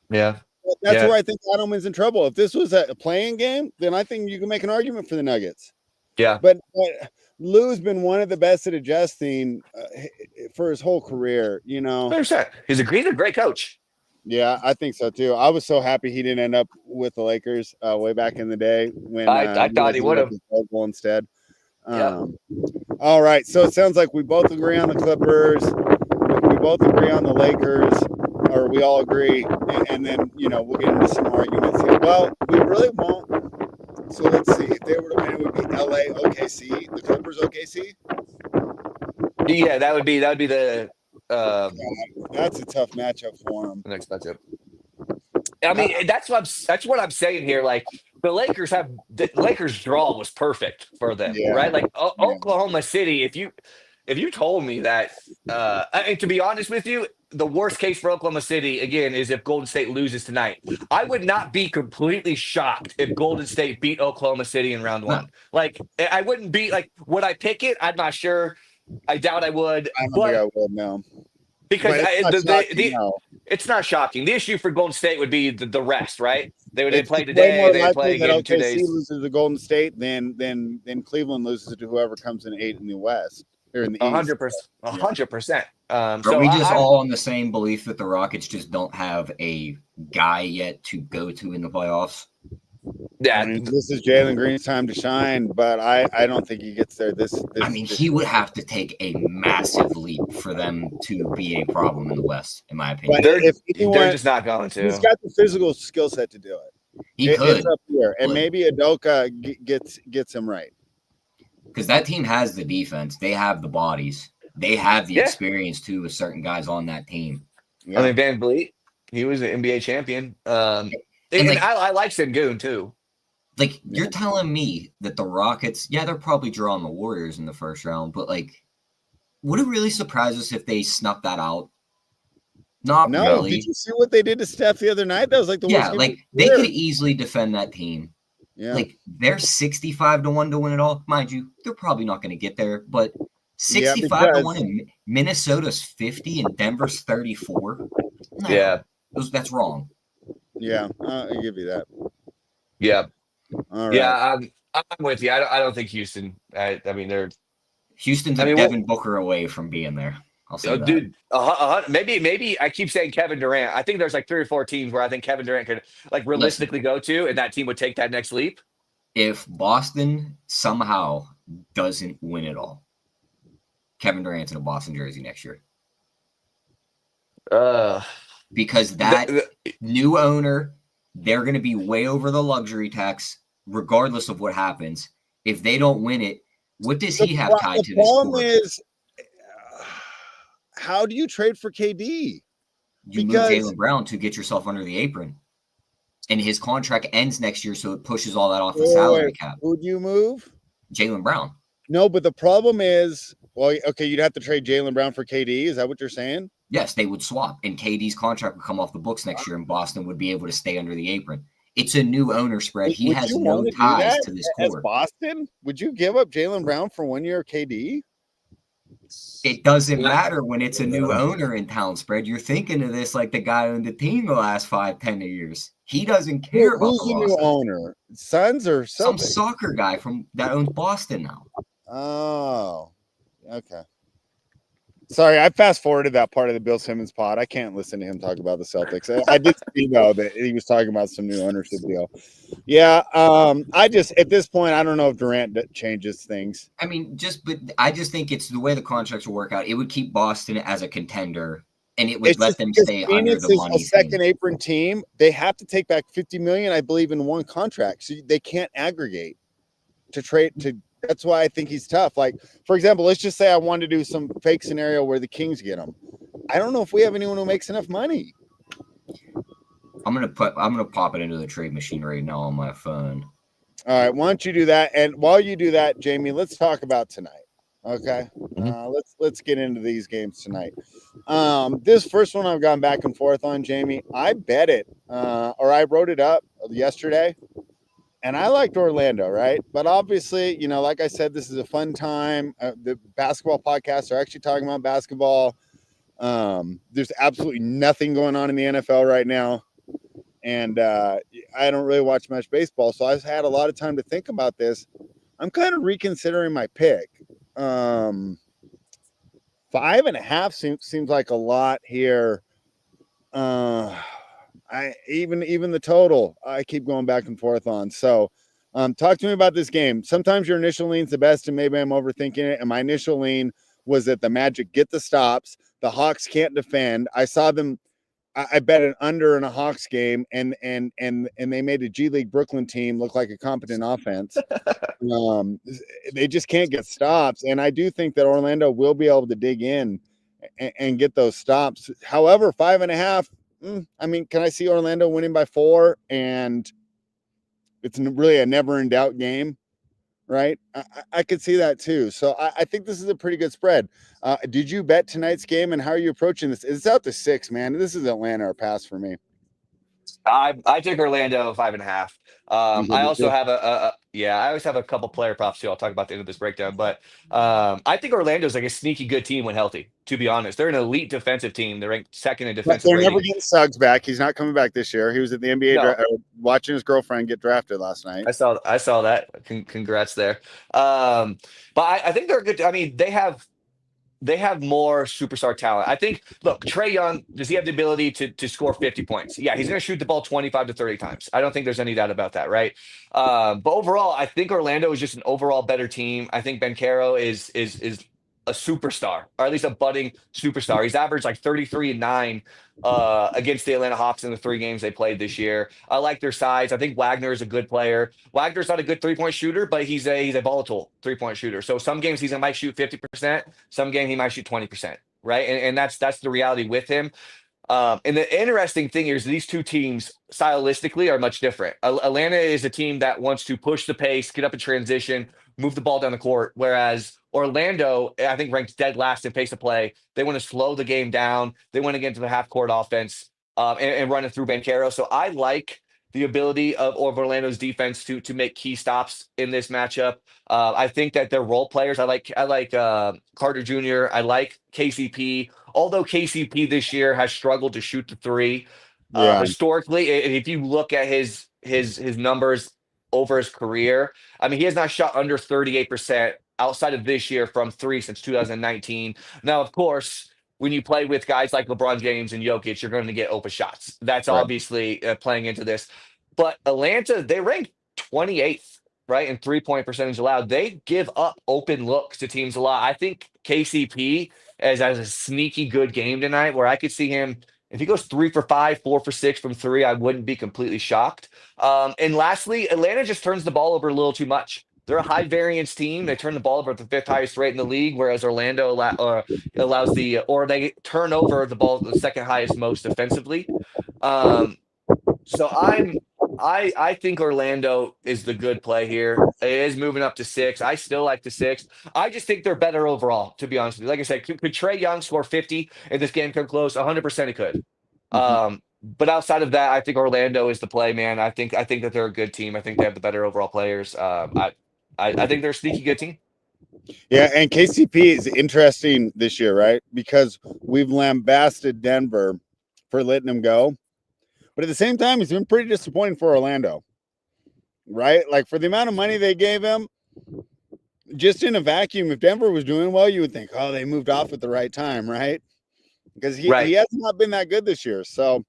Yeah. That's Yeah. where I think Adelman's in trouble. If this was a playing game, then I think you can make an argument for the Nuggets. Yeah. But Lou's been one of the best at adjusting for his whole career. 100%. He's a great coach. Yeah, I think so too. I was so happy he didn't end up with the Lakers way back in the day when I thought he would have. instead. Yeah. All right, so it sounds like we both agree on the Clippers. We both agree on the Lakers, or we all agree, and then we'll get into some arguments here. Well, we really won't. So let's see. If they were to win, it would be LA, OKC, the Clippers, OKC. Yeah, that would be the That's a tough matchup for them. next matchup. I mean, that's what I'm saying here. Like, the Lakers draw was perfect for them, Yeah. right? Like, Oklahoma City. If you told me that, and to be honest with you, the worst case for Oklahoma City again is if Golden State loses tonight. I would not be completely shocked if Golden State beat Oklahoma City in round 1. Like, I wouldn't be like, would I pick it? I'm not sure. I doubt I would. I don't but think I would. No. Because But it's not shocking, no. it's not shocking. The issue for Golden State would be the rest, right? They would play It's way today. more They play likely that again in 2 OKC days. loses to Golden State than Cleveland loses to whoever comes in 8 in the West or in the East. 100%. 100%. Are So we just all on the same belief that the Rockets just don't have a guy yet to go to in the playoffs? yeah, I mean, this is Jalen Green's time to shine, but I don't think he gets there. I mean, he would have to take a massive leap for them to be a problem in the West, in my opinion. But they're just not going to. He's got the physical skill set to do it. He could. It's up here, and maybe Udoka gets him right. Because that team has the defense. They have the bodies. They have the experience, too, with certain guys on that team. Yeah. I mean, Van Vliet, he was an NBA champion. And I like Sengun, too. Like, you're telling me that the Rockets, they're probably drawing the Warriors in the first round, but, like, would it really surprise us if they snuck that out? Not really. Did you see what they did to Steph the other night? That was like the worst game like, they could easily defend that team. Yeah. Like, they're 65-1 to win it all. Mind you, they're probably not going to get there, but 65-1 and Minnesota's 50 and Denver's 34. No, that's wrong. Yeah, I'll give you that. Yeah. All right. Yeah, I'm with you. I don't think Houston. I mean, they're Houston's Devin Booker away from being there. I'll say that. Dude, maybe I keep saying Kevin Durant. I think there's like 3 or 4 teams where I think Kevin Durant could like realistically go to, and that team would take that next leap. If Boston somehow doesn't win it all, Kevin Durant's in a Boston jersey next year. Because that new owner, they're going to be way over the luxury tax, regardless of what happens. If they don't win it, what does he have tied to this? The problem is, how do you trade for KD? You move Jaylen Brown to get yourself under the apron. And his contract ends next year, so it pushes all that off the salary cap. Who'd you move? Jaylen Brown. No, but the problem is, you'd have to trade Jaylen Brown for KD. Is that what you're saying? Yes, they would swap, and KD's contract would come off the books next year, and Boston would be able to stay under the apron. It's a new owner spread. He has no ties to this core. Boston, would you give up Jaylen Brown for 1 year of KD? It doesn't matter when it's a new owner in town, spread. You're thinking of this like the guy owned the team the last 5-10 years. He doesn't care about the new owner. Suns or some soccer guy that owns Boston now. Oh, okay. Sorry, I fast forwarded that part of the Bill Simmons pod. I can't listen to him talk about the Celtics. I did see though that he was talking about some new ownership deal. Yeah, I just at this point I don't know if Durant changes things. I mean, but I just think it's the way the contracts will work out. It would keep Boston as a contender, and it would let them stay under the money. A second apron team. They have to take back $50 million, I believe, in one contract, so they can't aggregate to trade to. That's why I think he's tough. Like, for example, let's just say I wanted to do some fake scenario where the Kings get him. I don't know if we have anyone who makes enough money. I'm gonna pop it into the trade machine right now on my phone. All right, why don't you do that? And while you do that, Jamie, let's talk about tonight. Okay, let's get into these games tonight. This first one I've gone back and forth on, Jamie. I bet it, or I wrote it up yesterday. And I liked Orlando, right? But obviously, like I said, this is a fun time. The basketball podcasts are actually talking about basketball. There's absolutely nothing going on in the NFL right now. And I don't really watch much baseball. So I've had a lot of time to think about this. I'm kind of reconsidering my pick. 5.5 seems like a lot here. Even the total, I keep going back and forth on. So talk to me about this game. Sometimes your initial lean's the best, and maybe I'm overthinking it. And my initial lean was that the Magic get the stops. The Hawks can't defend. I saw them. I bet an under in a Hawks game, and they made a G League Brooklyn team look like a competent offense. They just can't get stops, and I do think that Orlando will be able to dig in and get those stops. However, 5.5. I mean, can I see Orlando winning by 4? And it's really a never in doubt game, right? I could see that too. So I think this is a pretty good spread. Did you bet tonight's game, and how are you approaching this? It's out to 6, man. This is Atlanta or pass for me. I took Orlando 5.5. I also have Yeah, I always have a couple player props too. I'll talk about at the end of this breakdown, but I think Orlando's like a sneaky good team when healthy. To be honest, they're an elite defensive team. They're ranked second in But defensive they're never rating. getting Suggs back. He's not coming back this year. He was at the NBA No, watching his girlfriend get drafted last night. I saw that. Congrats there. But I think they're good. I mean, they have more superstar talent. I think, look, Trey Young, does he have the ability to score 50 points? Yeah, he's going to shoot the ball 25 to 30 times. I don't think there's any doubt about that, right? But overall, I think Orlando is just an overall better team. I think Banchero is a superstar, or at least a budding superstar. He's averaged like 33 and 9 against the Atlanta Hawks in the 3 games they played this year. I like their size. I think Wagner is a good player. Wagner's not a good 3-point shooter, but he's a volatile 3-point shooter. So some games might shoot 50%, some game he might shoot 20%, right? And that's the reality with him. And the interesting thing is these two teams stylistically are much different. Atlanta is a team that wants to push the pace, get up in transition, move the ball down the court, whereas Orlando, I think, ranks dead last in pace of play. They want to slow the game down. They want to get into the half court offense and run it through Banchero. So I like the ability of Orlando's defense to make key stops in this matchup. I think that they're role players. I like Carter Jr. I like KCP. Although KCP this year has struggled to shoot the 3, Yeah. historically, if you look at his numbers over his career, I mean, he has not shot under 38% outside of this year from 3 since 2019. Now, of course, when you play with guys like LeBron James and Jokic, you're going to get open shots. That's Right. obviously playing into this. But Atlanta, they rank 28th, right, in 3-point percentage allowed. They give up open looks to teams a lot. I think KCP has a sneaky good game tonight where I could see him, if he goes 3 for 5, 4 for 6 from 3, I wouldn't be completely shocked. And lastly, Atlanta just turns the ball over a little too much. They're a high variance team. They turn the ball over at the 5th highest rate in the league, whereas Orlando allows they turn over the ball the 2nd highest most defensively. So I think Orlando is the good play here. It is moving up to 6. I still like the 6. I just think they're better overall, to be honest with you. Like I said, could Trey Young score 50 if this game come close? 100% he could. But outside of that, I think Orlando is the play, man. I think that they're a good team. I think they have the better overall players. I think they're a sneaky good team. Yeah, and KCP is interesting this year, right? Because we've lambasted Denver for letting him go. But at the same time, he's been pretty disappointing for Orlando, right? Like for the amount of money they gave him, just in a vacuum, if Denver was doing well, you would think, oh, they moved off at the right time, right? Because he has not been that good this year. So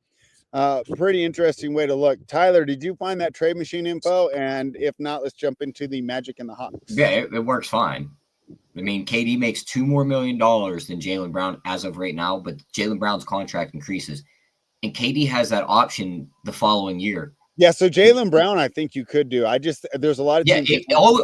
pretty interesting way to look. Tyler, did you find that trade machine info? And if not, let's jump into the Magic and the Hawks. Yeah, it works fine. I mean, KD makes $2 million more than Jaylen Brown as of right now, but Jaylen Brown's contract increases. And KD has that option the following year. Yeah, so Jaylen Brown, I think you could do. There's a lot of teams. All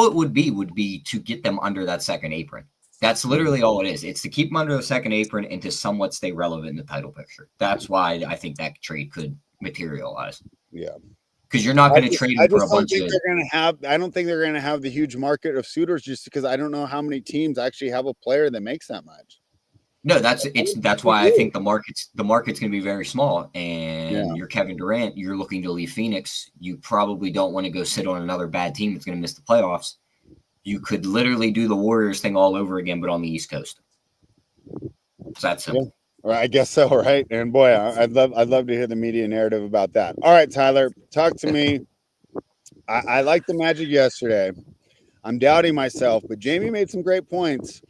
it would be to get them under that second apron. That's literally all it is. It's to keep them under the second apron and to somewhat stay relevant in the title picture. That's why I think that trade could materialize. Yeah, because you're not going to trade them for a bunch of. I don't think they're going to have the huge market of suitors, just because I don't know how many teams actually have a player that makes that much. No, that's why I think the market's going to be very small. And You're Kevin Durant. You're looking to leave Phoenix. You probably don't want to go sit on another bad team that's going to miss the playoffs. You could literally do the Warriors thing all over again, but on the East Coast. It's that simple. Yeah. I guess so, right? And boy, I'd love to hear the media narrative about that. All right, Tyler, talk to me. I liked the Magic yesterday. I'm doubting myself, but Jamie made some great points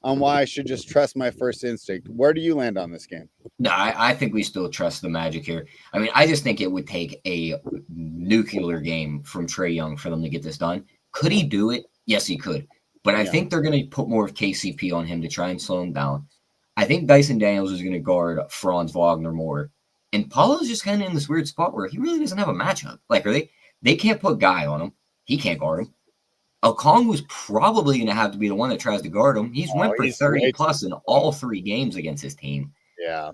on why I should just trust my first instinct. Where do you land on this game? No, I think we still trust the Magic here. I mean, I just think it would take a nuclear game from Trey Young for them to get this done. Could he do it? Yes, he could. But I think they're going to put more of KCP on him to try and slow him down. I think Dyson Daniels is going to guard Franz Wagner more. And Paulo's just kind of in this weird spot where he really doesn't have a matchup. Like, they can't put Guy on him. He can't guard him. Okong was probably going to have to be the one that tries to guard him. He's went for 30-plus in all 3 games against his team. Yeah.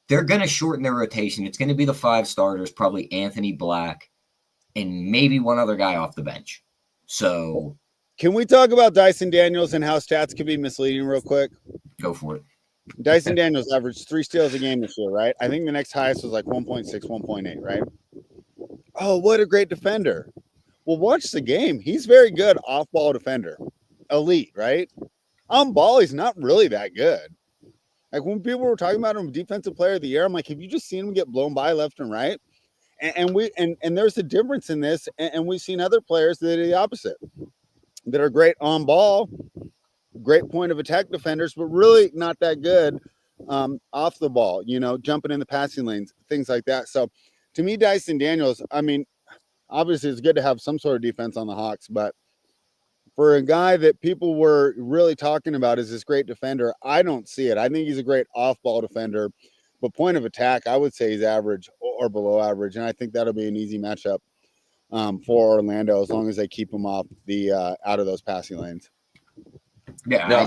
They're going to shorten their rotation. It's going to be the 5 starters, probably Anthony Black, and maybe one other guy off the bench. So... Can we talk about Dyson Daniels and how stats can be misleading real quick? Go for it. Dyson Daniels averaged 3 steals a game this year, right? I think the next highest was like 1.6, 1.8, right? Oh, what a great defender. Well, watch the game. He's very good off-ball defender, elite, right? On ball, he's not really that good. Like when people were talking about him, defensive player of the year, I'm like, have you just seen him get blown by left and right? And there's a difference in this, and we've seen other players that are the opposite, that are great on ball, great point of attack defenders, but really not that good off the ball, jumping in the passing lanes, things like that. So to me, Dyson Daniels, I mean, obviously it's good to have some sort of defense on the Hawks, but for a guy that people were really talking about as this great defender, I don't see it. I think he's a great off-ball defender, but point of attack, I would say he's average or below average, and I think that'll be an easy matchup for Orlando as long as they keep him off the out of those passing lanes. Yeah, no,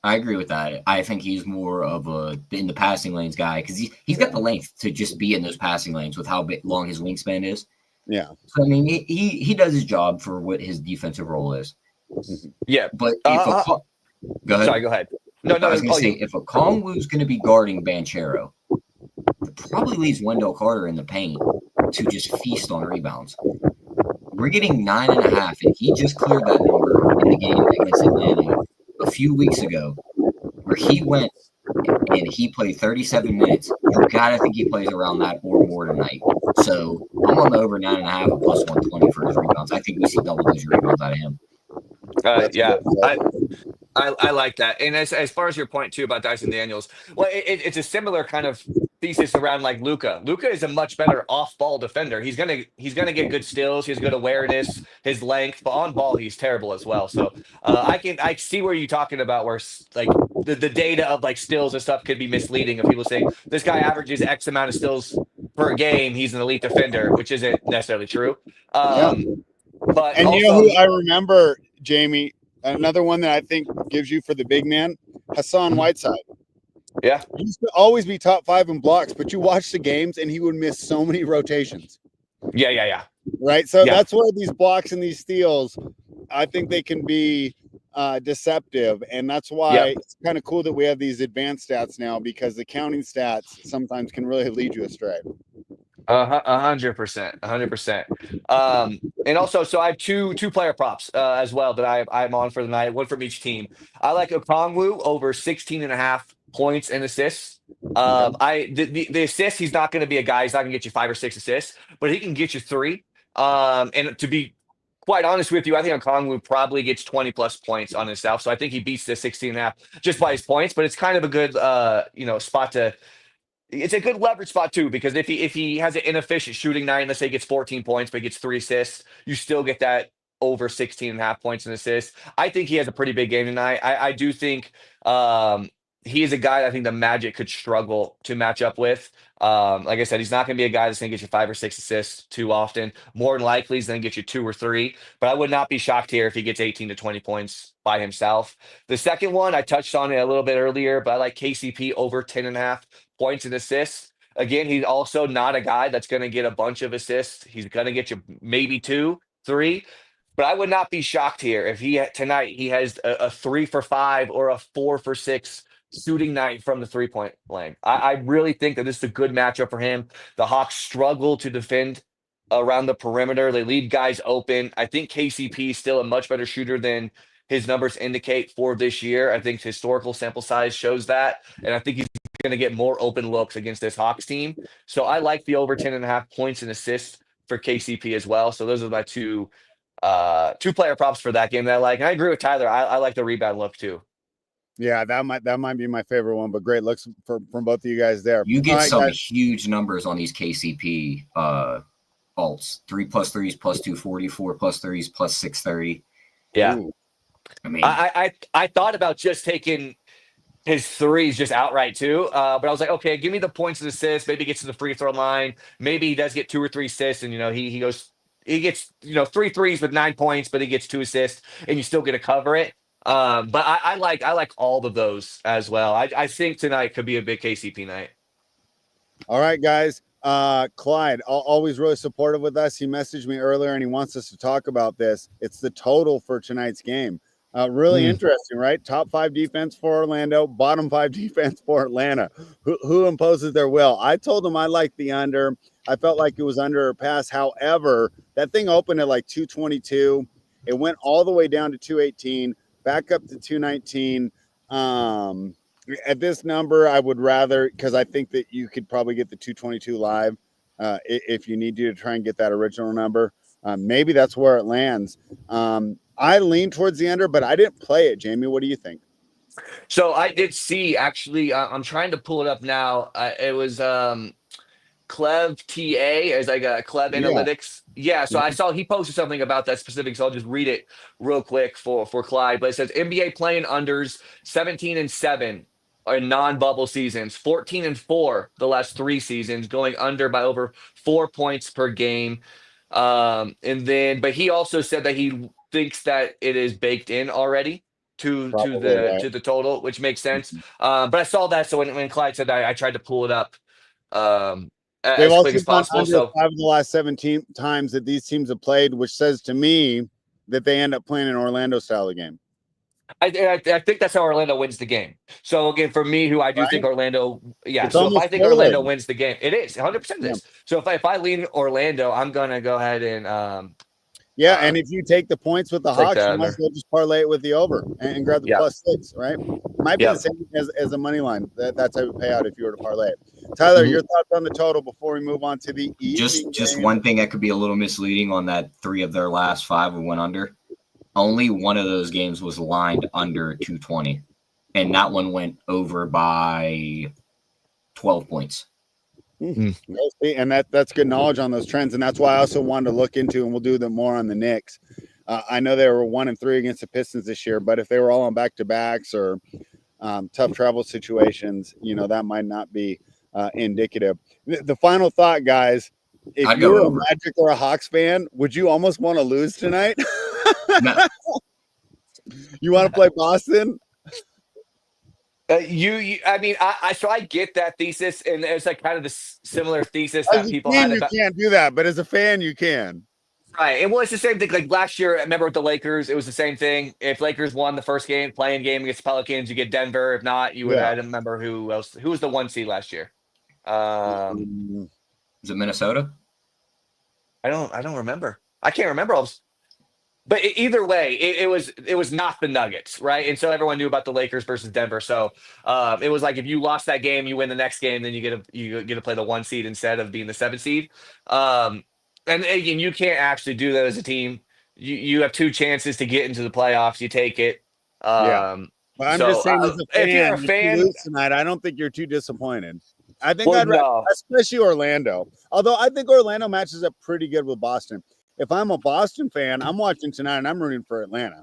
I agree with that. I think he's more of a in the passing lanes guy because he's got the length to just be in those passing lanes with how long his wingspan is. Yeah. So I mean, he does his job for what his defensive role is. Yeah, but if go ahead. Sorry, go ahead. No, I was going to say if Okongwu's going to be guarding Banchero, it probably leaves Wendell Carter in the paint to just feast on rebounds. We're getting 9.5, and he just cleared that number in the game against Atlanta a few weeks ago, where he went and he played 37 minutes. You gotta think he plays around that or more tonight. So I'm on the over 9.5 and plus 120 for his rebounds. I think we see double-digit rebounds out of him. Yeah, I like that. And as far as your point too about Dyson Daniels, well, it's a similar kind of thesis around like Luka. Luka is a much better off-ball defender. He's gonna get good steals. He has good awareness, his length, but on ball he's terrible as well. So I see where you're talking about where like the data of like steals and stuff could be misleading if people say this guy averages X amount of steals per game. He's an elite defender, which isn't necessarily true. But and also, you know who I remember, Jamie, another one that I think gives you for the big man, Hassan Whiteside. Yeah. He used to always be top 5 in blocks, but you watch the games and he would miss so many rotations. Yeah. Right. So that's where these blocks and these steals, I think they can be deceptive. And that's why it's kind of cool that we have these advanced stats now, because the counting stats sometimes can really lead you astray. 100%. And also, so I have two player props as well that I'm on for the night, one from each team. I like Okongwu over 16.5 points and assists. The assists, he's not going to be a guy, he's not going to get you 5 or 6 assists, but he can get you 3. And to be quite honest with you, I think Okongwu probably gets 20 plus points on himself. So I think he beats the 16.5 just by his points, but it's kind of a good spot to. It's a good leverage spot too, because if he has an inefficient shooting night, let's say he gets 14 points, but he gets 3 assists, you still get that over 16.5 points and assists. I think he has a pretty big game tonight. I do think he is a guy that I think the Magic could struggle to match up with. Like I said, he's not going to be a guy that's going to get you 5 or 6 assists too often. More than likely, he's going to get you 2 or 3. But I would not be shocked here if he gets 18 to 20 points by himself. The second one, I touched on it a little bit earlier, but I like KCP over 10.5 points and assists. Again, he's also not a guy that's going to get a bunch of assists. He's going to get you maybe 2, 3. But I would not be shocked here if tonight he has a 3 for 5 or a 4 for 6 shooting night from the 3-point line. I really think that this is a good matchup for him. The Hawks struggle to defend around the perimeter. They leave guys open. I think KCP is still a much better shooter than his numbers indicate for this year. I think historical sample size shows that. And I think he's going to get more open looks against this Hawks team. So I like the over 10.5 points and assists for KCP as well. So those are my two player props for that game that I like. And I agree with Tyler. I like the rebound look too. Yeah, that might be my favorite one, but great looks from both of you guys there. You get some huge numbers on these KCP alts. 3 plus 3s plus 240, 4 plus 3s plus 630. Yeah. Ooh. I mean, I thought about just taking his 3s just outright too, but I was like, okay, give me the points and assists. Maybe he gets to the free throw line. Maybe he does get 2 or 3 assists, and he gets 3 threes with 9 points, but he gets 2 assists, and you still get to cover it. But I like all of those as well. I think tonight could be a big KCP night. All right, guys. Clyde, always really supportive with us. He messaged me earlier and he wants us to talk about this. It's the total for tonight's game. Really interesting, right? Top 5 defense for Orlando, bottom 5 defense for Atlanta. Who imposes their will? I told him I like the under. I felt like it was under or pass. However, that thing opened at like 222. It went all the way down to 218, back up to 219. At this number, I would rather, because I think that you could probably get the 222 live if you need to try and get that original number. Maybe that's where it lands. I lean towards the under, but I didn't play it. Jamie, what do you think? So I did see actually. I'm trying to pull it up now. It was Clev TA as like a Clev Analytics. Yeah. So I saw he posted something about that specific. So I'll just read it real quick for Clyde. But it says NBA playing unders 17-7 in non-bubble seasons, 14-4 the last 3 seasons, going under by over 4 points per game. And then, but he also said that he thinks that it is baked in already to Probably, the right. to the total, which makes sense. But I saw that, so when Clyde said that, I tried to pull it up They've as quick also as gone possible. under So 5 of the last 17 times that these teams have played, which says to me that they end up playing an Orlando style of game. I think that's how Orlando wins the game. So again, for me, who I do think Right? Orlando, yeah. It's So if I almost think Orlando correlated. wins the game, it is 100% Yeah. this. So if I lean Orlando, I'm gonna go ahead and Yeah, and if you take the points with the take Hawks, that you might as under. well just parlay it with the over and grab the Yeah. +6, right? Might be Yeah. the same as a money line. That's how you pay out if you were to parlay it. Tyler, your thoughts on the total before we move on to the evening Just game? one thing that could be a little misleading on that 3 of their last 5 went under. Only one of those games was lined under 220, and that one went over by 12 points. And that's good knowledge on those trends, and that's why I also wanted to look into, and we'll do them more on the Knicks. I know they were 1-3 against the Pistons this year, but if they were all on back-to-backs or tough travel situations, that might not be indicative. The final thought, guys, if I'd go you're a over. Magic or a Hawks fan, would you almost want to lose tonight? No. You want to play Boston? I mean, so I get that thesis, and it's like kind of the similar thesis As that a people team, had you about. can't do that, but as a fan, you can. Right. And well, it's the same thing. Like last year, I remember with the Lakers, it was the same thing. If Lakers won the first playing game against the Pelicans, you get Denver. If not, you would. Yeah. I don't remember who else. Who was the 1 seed last year? Is it Minnesota? I don't remember. I can't remember all this. But either way, it was not the Nuggets, right? And so everyone knew about the Lakers versus Denver. So it was like if you lost that game, you win the next game, then you get to play the 1 seed instead of being the 7 seed. And again, you can't actually do that as a team. You have 2 chances to get into the playoffs. You take it. Yeah. But I'm just saying, as a fan, if you're a if you fan, lose tonight, I don't think you're too disappointed. I think well, I'd rather, no. especially Orlando. Although I think Orlando matches up pretty good with Boston. If I'm a Boston fan, I'm watching tonight and I'm rooting for Atlanta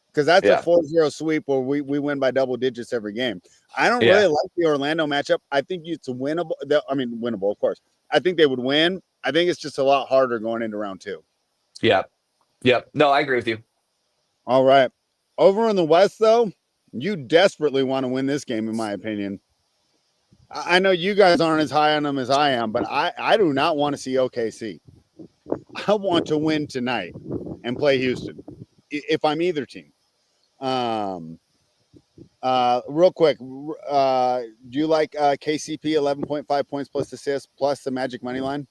because that's a 4-0 sweep where we win by double digits every game. I don't really like the Orlando matchup. I think it's winnable. Winnable, of course. I think they would win. I think it's just a lot harder going into round 2. Yeah. Yep. No, I agree with you. All right. Over in the West, though, you desperately want to win this game, in my opinion. I know you guys aren't as high on them as I am, but I do not want to see OKC. I want to win tonight and play Houston if I'm either team. Real quick, do you like KCP 11.5 points plus assists plus the Magic money line?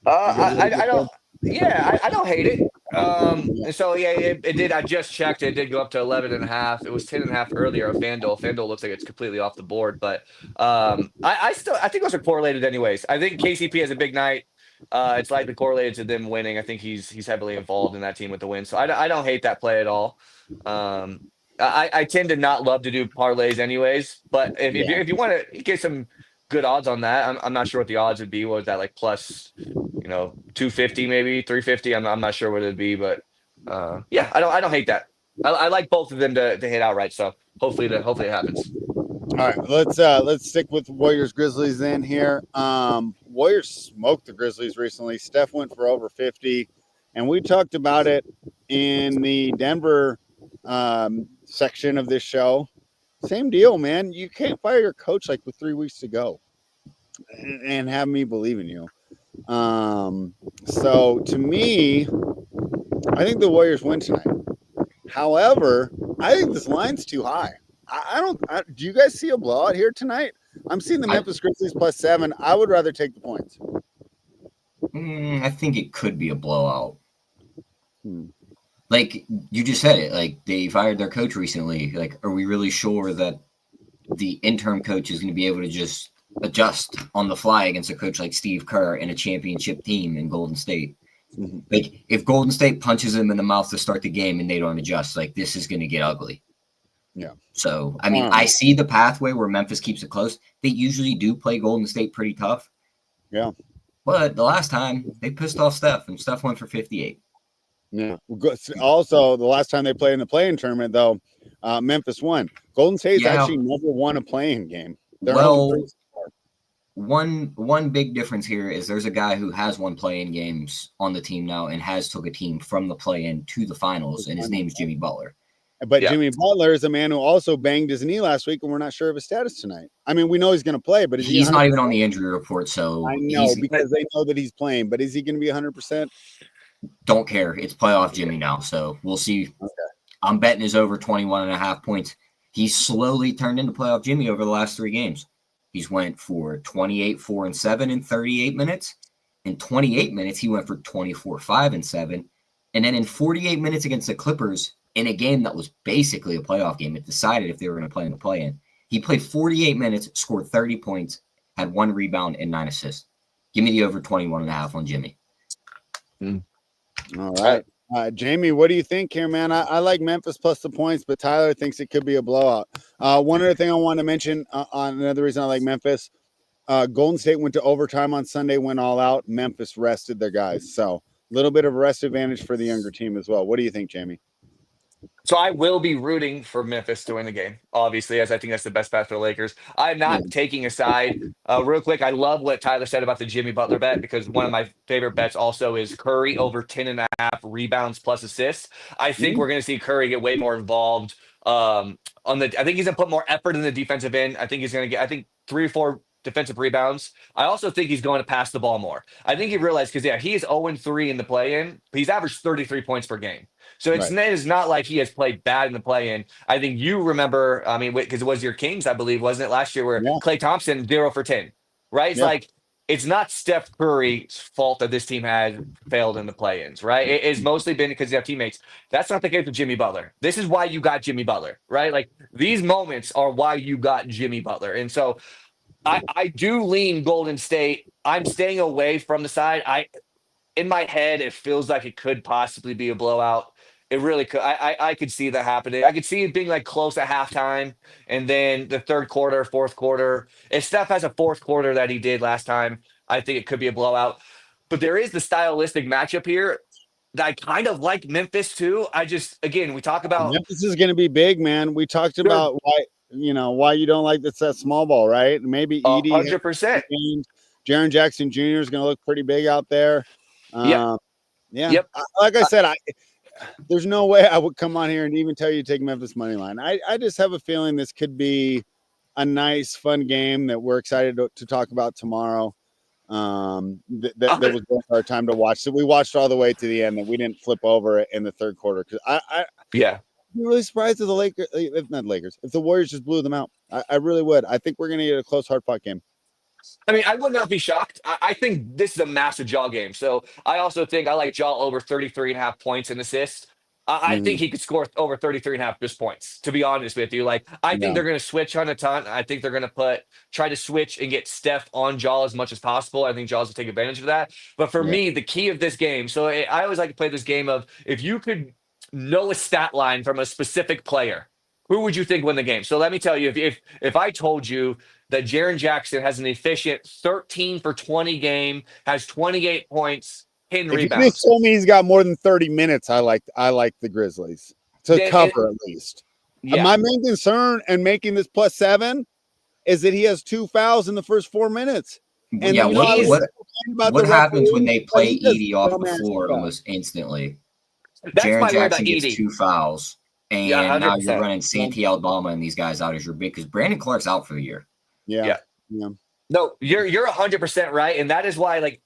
I don't. Yeah, I don't hate it. So yeah, it did. I just checked. It did go up to 11.5. It was 10.5 earlier. FanDuel looks like it's completely off the board, but I think those are correlated anyways. I think KCP has a big night. It's likely correlated to them winning. I think he's heavily involved in that team with the win. So I don't hate that play at all. I tend to not love to do parlays anyways, but if you want to get some good odds on that, I'm not sure what the odds would be. What was that, like plus 250 maybe 350? I'm not sure what it'd be, but yeah, I don't hate that. I like both of them to hit outright. So hopefully it happens. All right, let's stick with Warriors Grizzlies then here. Warriors smoked the Grizzlies recently. Steph went for over 50, and we talked about it in the Denver section of this show. Same deal, man. You can't fire your coach like with 3 weeks to go and have me believe in you. So to me, I think the Warriors win tonight. However, I think this line's too high. Do you guys see a blowout here tonight? I'm seeing the Memphis Grizzlies +7. I would rather take the points. I think it could be a blowout. Hmm. Like you just said it, like they fired their coach recently. Like, are we really sure that the interim coach is going to be able to just adjust on the fly against a coach like Steve Kerr and a championship team in Golden State? Mm-hmm. Like, if Golden State punches him in the mouth to start the game and they don't adjust, like this is going to get ugly. Yeah. So, I mean, I see the pathway where Memphis keeps it close. They usually do play Golden State pretty tough. Yeah. But the last time they pissed off Steph, and Steph went for 58. Yeah. Also, the last time they played in the play-in tournament, though, Memphis won. Golden State's actually never won a play-in game. One big difference here is there's a guy who has won play-in games on the team now and has took a team from the play-in to the finals, and his name is Jimmy Butler. But Jimmy Butler is a man who also banged his knee last week, and we're not sure of his status tonight. I mean, we know he's going to play, but he's not even on the injury report. So I know because they know that he's playing, but is he going to be 100%? Don't care. It's playoff Jimmy now, so we'll see. Okay. I'm betting his over 21.5 points. He's slowly turned into playoff Jimmy over the last 3 games. He's went for 28, 4, and 7 in 38 minutes. In 28 minutes, he went for 24, 5, and 7. And then in 48 minutes against the Clippers, in a game that was basically a playoff game, it decided if they were going to play in the play-in. He played 48 minutes, scored 30 points, had 1 rebound and 9 assists. Give me the over 21.5 on Jimmy. All right. Jamie, what do you think here, man? I like Memphis plus the points, but Tyler thinks it could be a blowout. One other thing I want to mention on another reason I like Memphis, Golden State went to overtime on Sunday, went all out. Memphis rested their guys. So a little bit of rest advantage for the younger team as well. What do you think, Jamie? So I will be rooting for Memphis to win the game, obviously, as I think that's the best bet for the Lakers. I'm not taking a side. Real quick, I love what Tyler said about the Jimmy Butler bet because one of my favorite bets also is Curry over 10.5 rebounds plus assists. I think we're going to see Curry get way more involved. I think he's going to put more effort in the defensive end. I think he's going to get, 3 or 4 defensive rebounds. I also think he's going to pass the ball more. I think he realized because he is 0-3 in the play-in. He's averaged 33 points per game. So it's not like he has played bad in the play-in. I think you remember, because it was your Kings, I believe, wasn't it last year, where Klay Thompson 0 for 10, right? It's like it's not Steph Curry's fault that this team has failed in the play-ins, right? It's mostly been because you have teammates. That's not the case with Jimmy Butler. This is why you got Jimmy Butler, right? Like these moments are why you got Jimmy Butler, and so I do lean Golden State. I'm staying away from the side. In my head, it feels like it could possibly be a blowout. It really could. I could see that happening. I could see it being like close at halftime, and then the third quarter, fourth quarter. If Steph has a fourth quarter that he did last time, I think it could be a blowout. But there is the stylistic matchup here that I kind of like Memphis too. We talk about Memphis is going to be big, man. We talked about why you don't like that small ball, right? Maybe Edie, 100%. Jaren Jackson Jr. is going to look pretty big out there. Like I said, there's no way I would come on here and even tell you to take Memphis money line. I just have a feeling this could be a nice, fun game that we're excited to talk about tomorrow. That was worth our time to watch. So we watched all the way to the end, that we didn't flip over in the third quarter because I'm really surprised if the Lakers, if the Warriors just blew them out. I really would. I think we're going to get a close, hard-fought game. I would not be shocked. I think this is a massive Ja game. So I also think I like Ja over 33.5 points and assists. I think he could score over 33.5 just points, to be honest with you. Like, I think they're going to switch on a ton. I think they're going to try to switch and get Steph on Ja as much as possible. I think Ja's will take advantage of that. But for me, the key of this game, so I always like to play this game of if you could know a stat line from a specific player, who would you think win the game? So let me tell you, if I told you that Jaren Jackson has an efficient 13 for 20 game, has 28 points, 10 rebounds. If you told me he's got more than 30 minutes, I like the Grizzlies to cover at least. My main concern in making this +7 is that he has 2 fouls in the first 4 minutes. And what happens when they play Edie off the floor almost instantly? Jaren Jackson gets 2 fouls. And now you're running Santi Aldama and these guys out as your big, because Brandon Clark's out for the year. Yeah. No, you're 100% right, and that is why, like,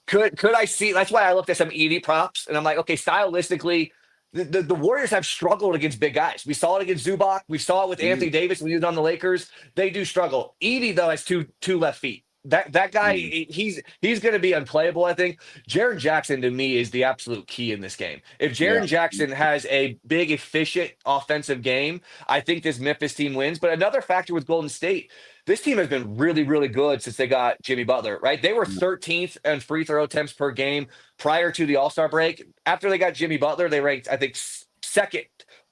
could I see? That's why I looked at some Edie props, and I'm like, okay, stylistically, the Warriors have struggled against big guys. We saw it against Zubac. We saw it with Anthony Davis when he was on the Lakers. They do struggle. Edie, though, has two left feet. That guy, he's going to be unplayable, I think. Jaren Jackson, to me, is the absolute key in this game. If Jaren Jackson has a big, efficient offensive game, I think this Memphis team wins. But another factor with Golden State, this team has been really, really good since they got Jimmy Butler, right? They were 13th in free throw attempts per game prior to the All-Star break. After they got Jimmy Butler, they ranked, I think, second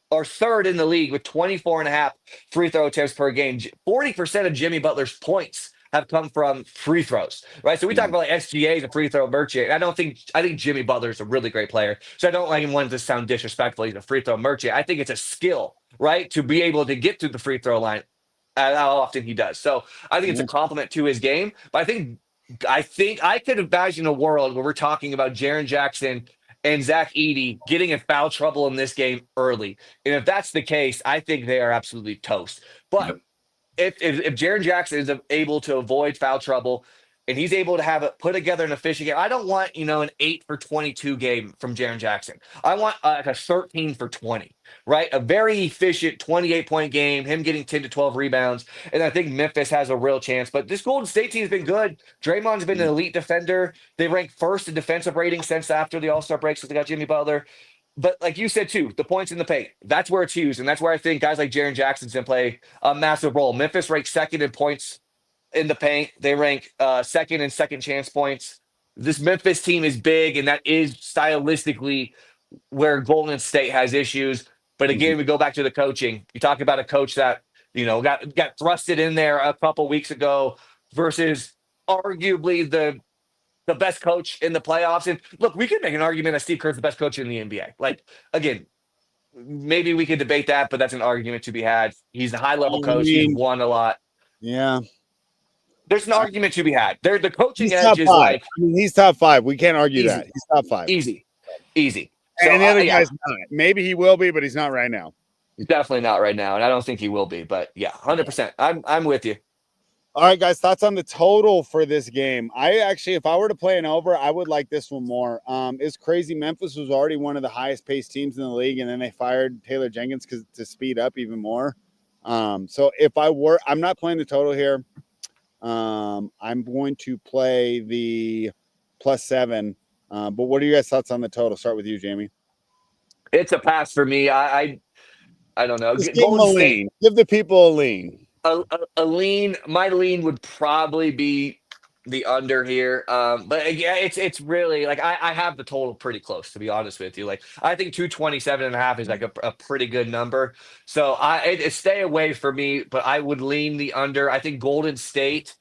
or third in the league with 24.5 free throw attempts per game. 40% of Jimmy Butler's points have come from free throws, right? So we talk about like SGA as a free throw merchant. I think Jimmy Butler is a really great player. So I don't like him wanting to sound disrespectful. He's a free throw merchant. I think it's a skill, right? To be able to get to the free throw line, how often he does. So I think it's a compliment to his game. But I think I could imagine a world where we're talking about Jaren Jackson and Zach Edey getting in foul trouble in this game early. And if that's the case, I think they are absolutely toast. But if Jaren Jackson is able to avoid foul trouble and he's able to have it put together an efficient game, I don't want, an 8 for 22 game from Jaren Jackson. I want like a 13 for 20, right? A very efficient 28-point game, him getting 10 to 12 rebounds. And I think Memphis has a real chance. But this Golden State team has been good. Draymond's been an elite defender. They ranked first in defensive rating since after the All-Star break, so they got Jimmy Butler. But like you said, too, the points in the paint, that's where it's used. And that's where I think guys like Jaren Jackson's going to play a massive role. Memphis ranks second in points in the paint. They rank second in second chance points. This Memphis team is big, and that is stylistically where Golden State has issues. But again, we go back to the coaching. You talk about a coach that, got thrusted in there a couple weeks ago versus arguably the best coach in the playoffs. And look, we could make an argument that Steve Kerr's the best coach in the NBA. Like, again, maybe we could debate that, but that's an argument to be had. He's a high-level coach. He's won a lot. Yeah. There's an argument to be had. The coaching He's edge is five. like He's top 5. We can't argue Easy. that. He's top 5. easy. So, And the other guy's not. Maybe he will be, but he's not right now. he's definitely not right now, and I don't think he will be. But yeah, 100%. I'm with you. All right, guys, thoughts on the total for this game? I actually, if I were to play an over, I would like this one more. It's crazy. Memphis was already one of the highest paced teams in the league, and then they fired Taylor Jenkins to speed up even more. So if I'm not playing the total here. I'm going to play the +7. But what are you guys' thoughts on the total? Start with you, Jamie. It's a pass for me. I don't know. Just give them a lean. Give the people a lean. A lean. My lean would probably be the under here. But yeah, it's really like I have the total pretty close, to be honest with you. Like I think 227.5 is like a pretty good number. So it stay away for me, but I would lean the under. I think Golden State.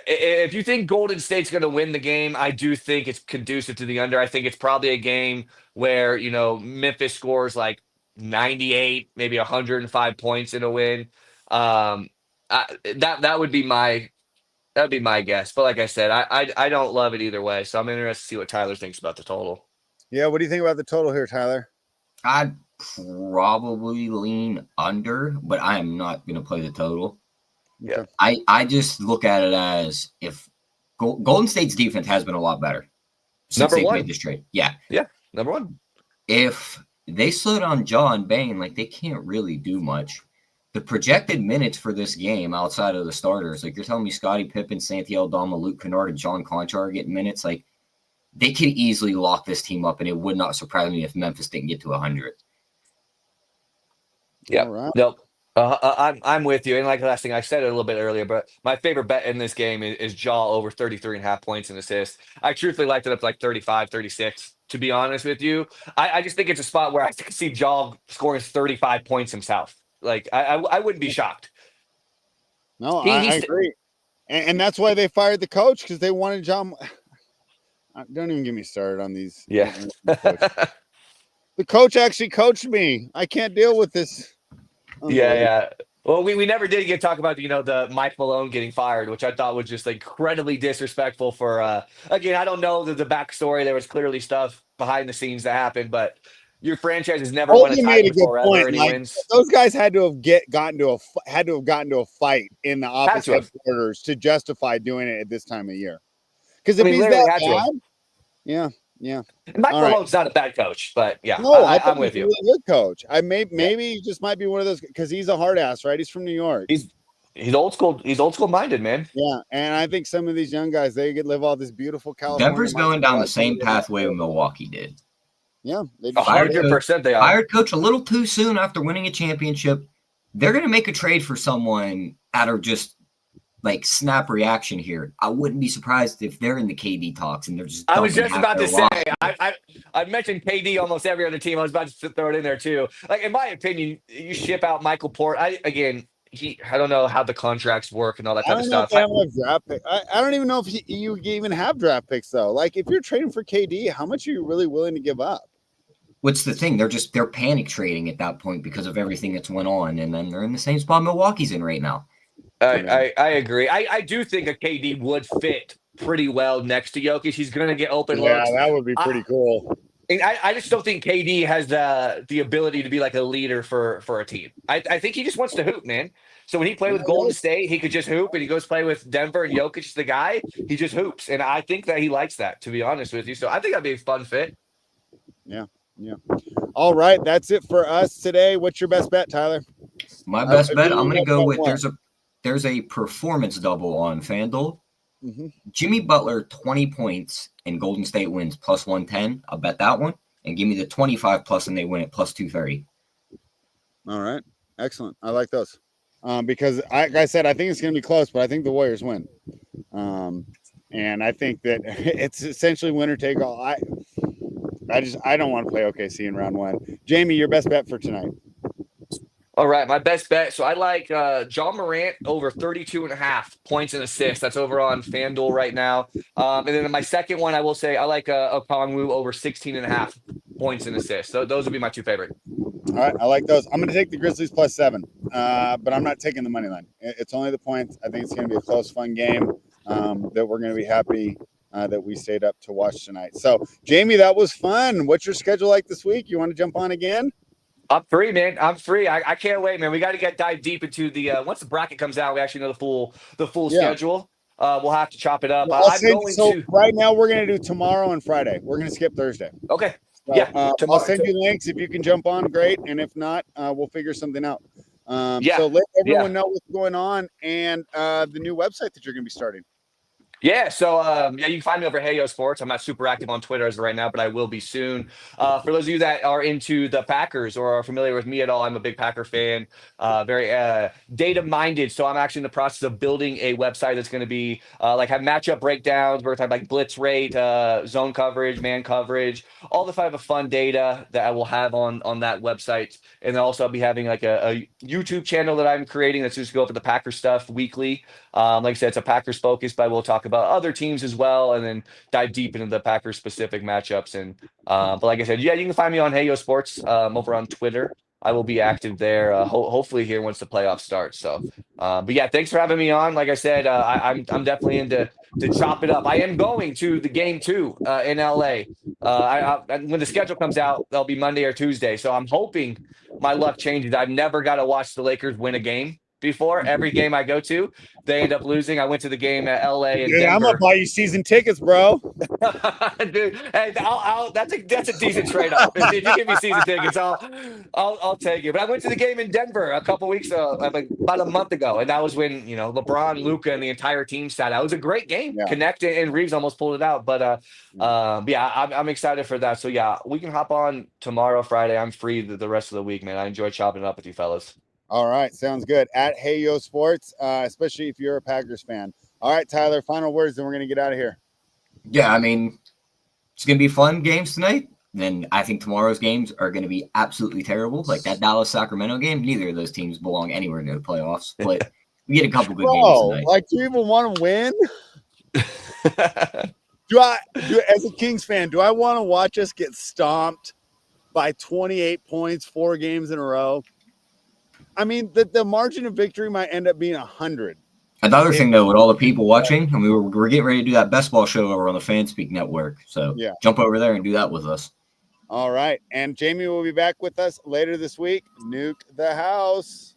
If you think Golden State's going to win the game, I do think it's conducive to the under. I think it's probably a game where Memphis scores like 98, maybe 105 points in a win. That would be my guess. But like I said, I don't love it either way. So I'm interested to see what Tyler thinks about the total. Yeah, what do you think about the total here, Tyler? I'd probably lean under, but I am not going to play the total. Yeah, I just look at it as if Golden State's defense has been a lot better since they made this trade. Yeah, number one. If they slow down Ja and Bane, like they can't really do much. The projected minutes for this game outside of the starters, like you're telling me Scottie Pippen, Santi Aldama, Luke Kennard, and John Conchar are getting minutes, like they could easily lock this team up, and it would not surprise me if Memphis didn't get to 100. Yeah, right. Nope. I'm with you. And like the last thing I said it a little bit earlier, but my favorite bet in this game is Ja over 33.5 points and assists. I truthfully liked it up to like 35, 36, to be honest with you. I just think it's a spot where I can see Ja scoring 35 points himself. Like I wouldn't be shocked. No, I agree. And that's why they fired the coach, because they wanted John. Don't even get me started on these. Yeah. The coach actually coached me. I can't deal with this. Yeah. Well, we never did get to talk about the Mike Malone getting fired, which I thought was just incredibly disrespectful for. Again, I don't know the backstory. There was clearly stuff behind the scenes that happened, but your franchise has never won a title before ever, and he wins. Those guys had to have gotten to a fight in the opposite quarters to justify doing it at this time of year. Because if he's that bad, yeah. Yeah. And Mike All right. Malone's not a bad coach, but yeah, No, I'm with he's you. a really good coach. Maybe he just might be one of those because he's a hard ass, right? He's from New York. He's old school. He's old school minded, man. Yeah, and I think some of these young guys they could live all this beautiful California. Denver's going down the same pathway Milwaukee did. Yeah, they 100% they are. Hired coach a little too soon after winning a championship. They're going to make a trade for someone out of just like snap reaction here. I wouldn't be surprised if they're in the KD talks and they're just. I was just about to say, roster. I mentioned KD almost every other team. I was about to throw it in there too. Like in my opinion, you ship out Michael Porter. I don't know how the contracts work and all that type of stuff. I don't even know if you even have draft picks though. Like if you're trading for KD, how much are you really willing to give up? What's the thing? They're panic trading at that point because of everything that's went on, and then they're in the same spot Milwaukee's in right now. I agree. I do think a KD would fit pretty well next to Jokic. He's going to get open looks. Yeah, that would be pretty cool. And I just don't think KD has the ability to be like a leader for a team. I think he just wants to hoop, man. So when he played with Golden State, he could just hoop, and he goes play with Denver and Jokic's the guy. He just hoops, and I think that he likes that, to be honest with you. So I think that'd be a fun fit. Yeah. All right, that's it for us today. What's your best bet, Tyler? My best bet, I'm going to go with there's a performance double on FanDuel. Mm-hmm. Jimmy Butler 20 points and Golden State wins plus 110. I'll bet that one, and give me the 25 plus and they win at plus 230. All right, excellent. I like those because like I said, I think it's going to be close, but I think the Warriors win. And I think that it's essentially winner take all. I don't want to play OKC in round one. Jamie, your best bet for tonight. All right, my best bet. So I like John Morant over 32.5 points and assists. That's over on FanDuel right now. And then my second one, I will say I like Okongwu over 16.5 points and assists. So those would be my two favorite. All right, I like those. I'm going to take the Grizzlies plus 7, but I'm not taking the money line. It's only the points. I think it's going to be a close, fun game that we're going to be happy that we stayed up to watch tonight. So, Jamie, that was fun. What's your schedule like this week? You want to jump on again? I'm free, man. I'm free. I can't wait, man. We got to dive deep into the once the bracket comes out, we actually know the full schedule. We'll have to chop it up. Well, right now we're going to do tomorrow and Friday. We're going to skip Thursday. Okay. So, I'll send you links if you can jump on. Great, and if not, we'll figure something out. So let everyone know what's going on and the new website that you're going to be starting. Yeah, so you can find me over Hey Yo Sports. I'm not super active on Twitter as of right now, but I will be soon. For those of you that are into the Packers or are familiar with me at all, I'm a big Packer fan, very data-minded. So I'm actually in the process of building a website that's going to be like have matchup breakdowns. We're going to have like blitz rate, zone coverage, man coverage, all the type of fun data that I will have on that website. And then also I'll be having like a YouTube channel that I'm creating that's just go over the Packer stuff weekly. Like I said, it's a Packers focus, but we'll talk about other teams as well, and then dive deep into the Packers specific matchups. And but like I said, you can find me on Hey Yo Sports over on Twitter. I will be active there, hopefully here once the playoffs start. So, but yeah, thanks for having me on. Like I said, I'm definitely into to chop it up. I am going to the game 2 in LA. When the schedule comes out, that'll be Monday or Tuesday. So I'm hoping my luck changes. I've never got to watch the Lakers win a game before. Every game I go to, they end up losing. I went to the game at LA and Denver. I'm gonna buy you season tickets, bro. Dude, hey, that's a decent trade-off. If you give me season tickets, I'll take it. But I went to the game in Denver a couple weeks about a month ago, and that was when LeBron, Luka, and the entire team sat out. It was a great game. Yeah. Connected, and Reeves almost pulled it out. But yeah, I'm excited for that. So yeah, we can hop on tomorrow, Friday. I'm free the rest of the week, man. I enjoy chopping it up with you fellas. All right, sounds good. At Hey Yo Sports, especially if you're a Packers fan. All right, Tyler, final words, then we're going to get out of here. Yeah, I mean, it's going to be fun games tonight. Then I think tomorrow's games are going to be absolutely terrible. Like that Dallas-Sacramento game, neither of those teams belong anywhere near the playoffs. But we get a couple good games tonight. Like, do you even want to win? As a Kings fan, do I want to watch us get stomped by 28 points 4 games in a row? I mean, the margin of victory might end up being 100. Another thing, though, with all the people watching, I mean, we're getting ready to do that best ball show over on the Fanspeak Network. So jump over there and do that with us. All right. And Jamie will be back with us later this week. Nuke the house.